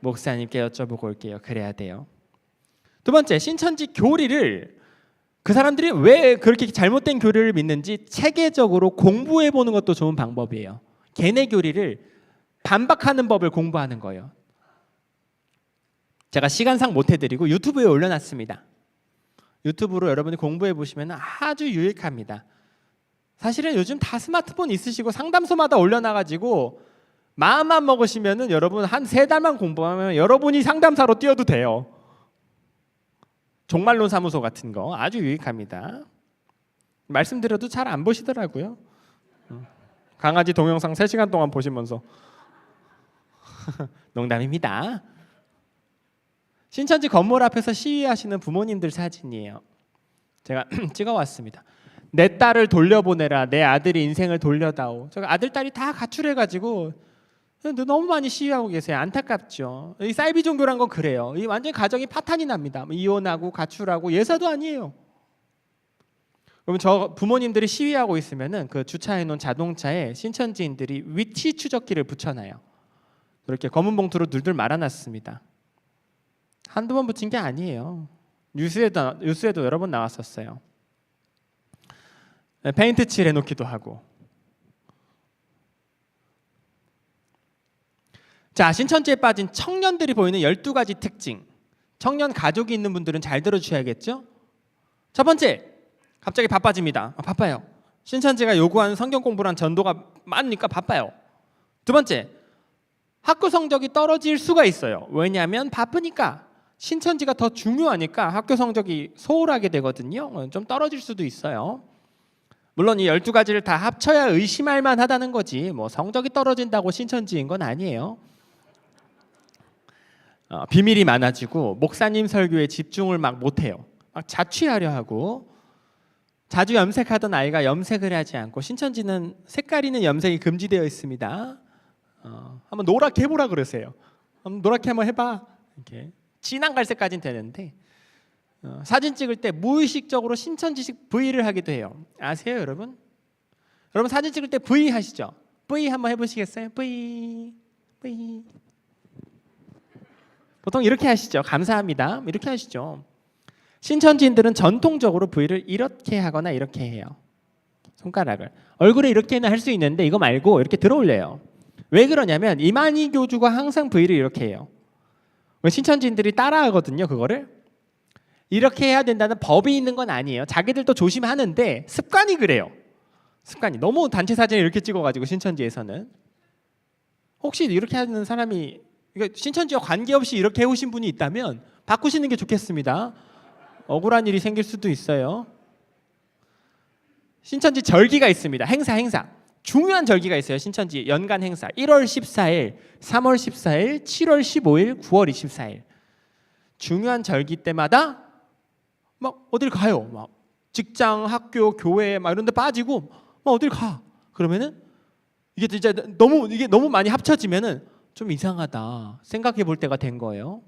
목사님께 여쭤보고 올게요. 그래야 돼요. 두 번째, 신천지 교리를 그 사람들이 왜 그렇게 잘못된 교리를 믿는지 체계적으로 공부해 보는 것도 좋은 방법이에요. 걔네 교리를 반박하는 법을 공부하는 거예요. 제가 시간상 못 해드리고 유튜브에 올려놨습니다. 유튜브로 여러분이 공부해 보시면 아주 유익합니다. 사실은 요즘 다 스마트폰 있으시고 상담소마다 올려놔가지고 마음만 먹으시면은 여러분 한 3달만 공부하면 여러분이 상담사로 뛰어도 돼요. 종말론 사무소 같은 거 아주 유익합니다. 말씀드려도 잘 안 보시더라고요. 강아지 동영상 3시간 동안 보시면서 농담입니다. 신천지 건물 앞에서 시위하시는 부모님들 사진이에요. 제가 찍어왔습니다. 내 딸을 돌려보내라. 내 아들이 인생을 돌려다오. 저 아들 딸이 다 가출해가지고 너무 많이 시위하고 계세요. 안타깝죠. 이 사이비 종교란 건 그래요. 이 완전 가정이 파탄이 납니다. 이혼하고 가출하고 예사도 아니에요. 그러면 저 부모님들이 시위하고 있으면은 그 주차해 놓은 자동차에 신천지인들이 위치 추적기를 붙여놔요. 이렇게 검은 봉투로 둘둘 말아놨습니다. 한두 번 붙인 게 아니에요. 뉴스에도 여러 번 나왔었어요. 페인트 칠 해놓기도 하고. 자, 신천지에 빠진 청년들이 보이는 12가지 특징. 청년 가족이 있는 분들은 잘 들어주셔야겠죠? 첫 번째, 갑자기 바빠집니다. 바빠요. 신천지가 요구하는 성경 공부란 전도가 많으니까 바빠요. 두 번째, 학교 성적이 떨어질 수가 있어요. 왜냐하면 바쁘니까. 신천지가 더 중요하니까 학교 성적이 소홀하게 되거든요. 좀 떨어질 수도 있어요. 물론 이 12가지를 다 합쳐야 의심할 만하다는 거지 뭐 성적이 떨어진다고 신천지인 건 아니에요. 비밀이 많아지고 목사님 설교에 집중을 막 못해요. 막 자취하려 하고 자주 염색하던 아이가 염색을 하지 않고 신천지는 색깔 있는 염색이 금지되어 있습니다. 한번 노랗게 해보라 그러세요. 한번 노랗게 한번 해봐. 이렇게 진한 갈색까지는 되는데 사진 찍을 때 무의식적으로 신천지식 V를 하기도 해요. 아세요, 여러분? 여러분 사진 찍을 때 V 하시죠? V 한번 해보시겠어요? V. 보통 이렇게 하시죠. 감사합니다. 이렇게 하시죠. 신천지인들은 전통적으로 V를 이렇게 하거나 이렇게 해요. 손가락을 얼굴에 이렇게는 할 수 있는데 이거 말고 이렇게 들어 올려요. 왜 그러냐면 이만희 교주가 항상 V를 이렇게 해요. 신천지인들이 따라하거든요. 그거를 이렇게 해야 된다는 법이 있는 건 아니에요. 자기들도 조심하는데 습관이 그래요. 습관이 너무 단체 사진을 이렇게 찍어가지고 신천지에서는 혹시 이렇게 하는 사람이 신천지와 관계없이 이렇게 해오신 분이 있다면 바꾸시는 게 좋겠습니다. 억울한 일이 생길 수도 있어요. 신천지 절기가 있습니다. 행사. 중요한 절기가 있어요. 신천지 연간 행사 1월 14일, 3월 14일, 7월 15일, 9월 24일 중요한 절기 때마다 막 어딜 가요. 막 직장, 학교, 교회 막 이런 데 빠지고 막 어딜 가. 그러면은 이게 진짜 너무 많이 합쳐지면은 좀 이상하다 생각해 볼 때가 된 거예요.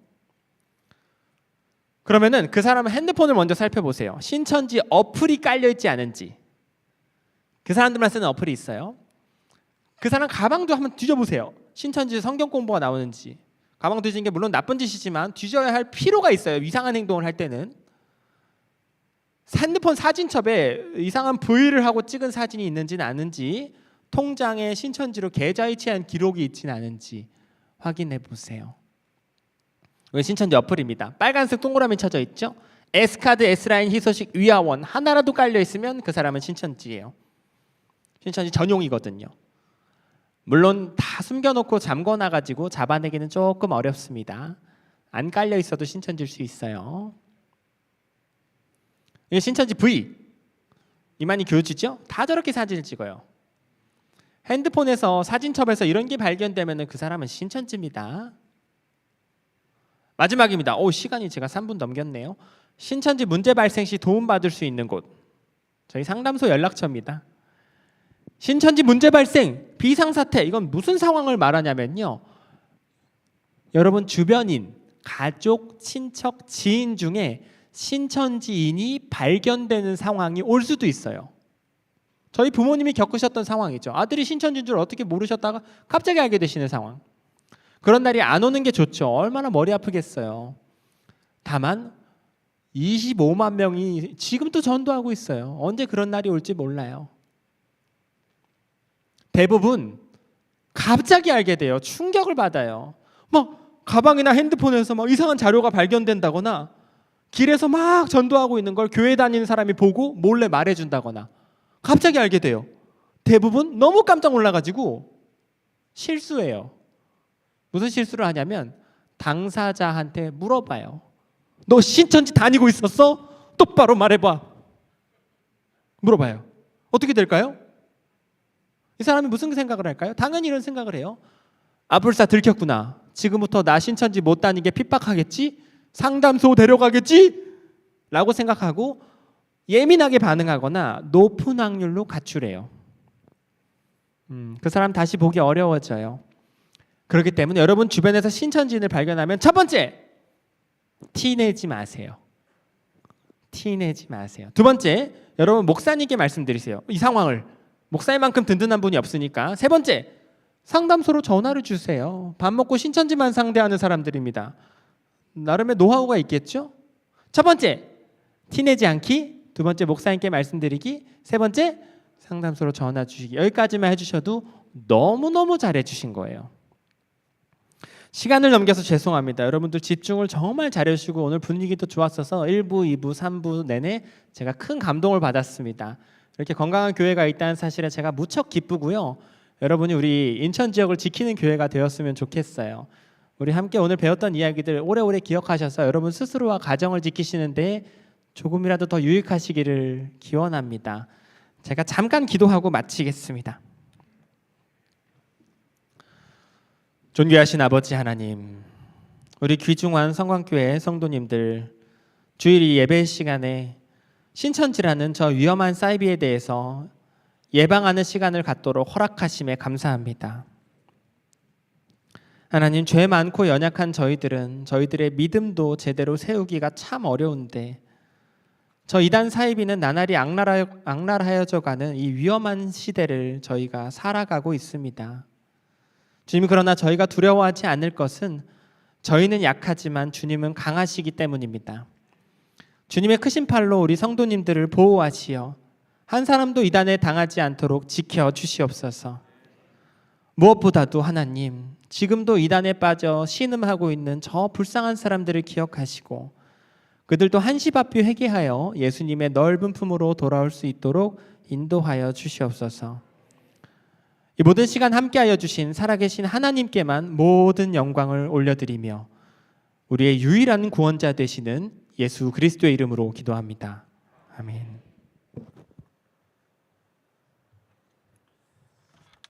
그러면은 그 사람은 핸드폰을 먼저 살펴보세요. 신천지 어플이 깔려 있지 않은지. 그 사람들만 쓰는 어플이 있어요. 그 사람 가방도 한번 뒤져보세요. 신천지 성경 공부가 나오는지. 가방 뒤지는 게 물론 나쁜 짓이지만 뒤져야 할 필요가 있어요. 이상한 행동을 할 때는. 핸드폰 사진첩에 이상한 V를 하고 찍은 사진이 있는지는 아는지, 통장에 신천지로 계좌이체한 기록이 있지는 않은지 확인해 보세요. 이건 신천지 어플입니다. 빨간색 동그라미 쳐져 있죠. S카드, S라인, 희소식, 위아원 하나라도 깔려 있으면 그 사람은 신천지예요. 신천지 전용이거든요. 물론 다 숨겨놓고 잠궈놔가지고 잡아내기는 조금 어렵습니다. 안 깔려 있어도 신천지일 수 있어요. 이게 신천지 V. 이만희 교주죠? 다 저렇게 사진을 찍어요. 핸드폰에서 사진첩에서 이런 게 발견되면 그 사람은 신천지입니다. 마지막입니다. 시간이 제가 3분 넘겼네요. 신천지 문제 발생 시 도움받을 수 있는 곳. 저희 상담소 연락처입니다. 신천지 문제 발생, 비상사태, 이건 무슨 상황을 말하냐면요. 여러분 주변인, 가족, 친척, 지인 중에 신천지인이 발견되는 상황이 올 수도 있어요. 저희 부모님이 겪으셨던 상황이죠. 아들이 신천지인 줄 어떻게 모르셨다가 갑자기 알게 되시는 상황. 그런 날이 안 오는 게 좋죠. 얼마나 머리 아프겠어요. 다만 25만 명이 지금도 전도하고 있어요. 언제 그런 날이 올지 몰라요. 대부분 갑자기 알게 돼요. 충격을 받아요. 막 가방이나 핸드폰에서 막 이상한 자료가 발견된다거나 길에서 막 전도하고 있는 걸 교회 다니는 사람이 보고 몰래 말해준다거나 갑자기 알게 돼요. 대부분 너무 깜짝 놀라가지고 실수해요. 무슨 실수를 하냐면 당사자한테 물어봐요. 너 신천지 다니고 있었어? 똑바로 말해봐. 물어봐요. 어떻게 될까요? 이 사람이 무슨 생각을 할까요? 당연히 이런 생각을 해요. 아불사 들켰구나. 지금부터 나 신천지 못 다니게 핍박하겠지? 상담소 데려가겠지? 라고 생각하고 예민하게 반응하거나 높은 확률로 가출해요. 그 사람 다시 보기 어려워져요. 그렇기 때문에 여러분 주변에서 신천지인을 발견하면 첫 번째, 티내지 마세요. 티내지 마세요. 두 번째, 여러분 목사님께 말씀드리세요. 이 상황을. 목사님만큼 든든한 분이 없으니까. 세 번째, 상담소로 전화를 주세요. 밥 먹고 신천지만 상대하는 사람들입니다. 나름의 노하우가 있겠죠? 첫 번째, 티내지 않기. 두 번째, 목사님께 말씀드리기. 세 번째, 상담소로 전화 주시기. 여기까지만 해주셔도 너무너무 잘해주신 거예요. 시간을 넘겨서 죄송합니다. 여러분들 집중을 정말 잘해주시고 오늘 분위기도 좋았어서 1부, 2부, 3부 내내 제가 큰 감동을 받았습니다. 이렇게 건강한 교회가 있다는 사실에 제가 무척 기쁘고요. 여러분이 우리 인천 지역을 지키는 교회가 되었으면 좋겠어요. 우리 함께 오늘 배웠던 이야기들 오래오래 기억하셔서 여러분 스스로와 가정을 지키시는데 조금이라도 더 유익하시기를 기원합니다. 제가 잠깐 기도하고 마치겠습니다. 존귀하신 아버지 하나님, 우리 귀중한 성광교회 성도님들 주일 예배 시간에 신천지라는 저 위험한 사이비에 대해서 예방하는 시간을 갖도록 허락하심에 감사합니다. 하나님, 죄 많고 연약한 저희들은 저희들의 믿음도 제대로 세우기가 참 어려운데 저 이단 사이비는 나날이 악랄하여져가는 이 위험한 시대를 저희가 살아가고 있습니다. 주님, 그러나 저희가 두려워하지 않을 것은 저희는 약하지만 주님은 강하시기 때문입니다. 주님의 크신 팔로 우리 성도님들을 보호하시어 한 사람도 이단에 당하지 않도록 지켜주시옵소서. 무엇보다도 하나님, 지금도 이단에 빠져 신음하고 있는 저 불쌍한 사람들을 기억하시고 그들도 한시바삐 회개하여 예수님의 넓은 품으로 돌아올 수 있도록 인도하여 주시옵소서. 이 모든 시간 함께하여 주신 살아계신 하나님께만 모든 영광을 올려드리며 우리의 유일한 구원자 되시는 예수 그리스도의 이름으로 기도합니다. 아멘.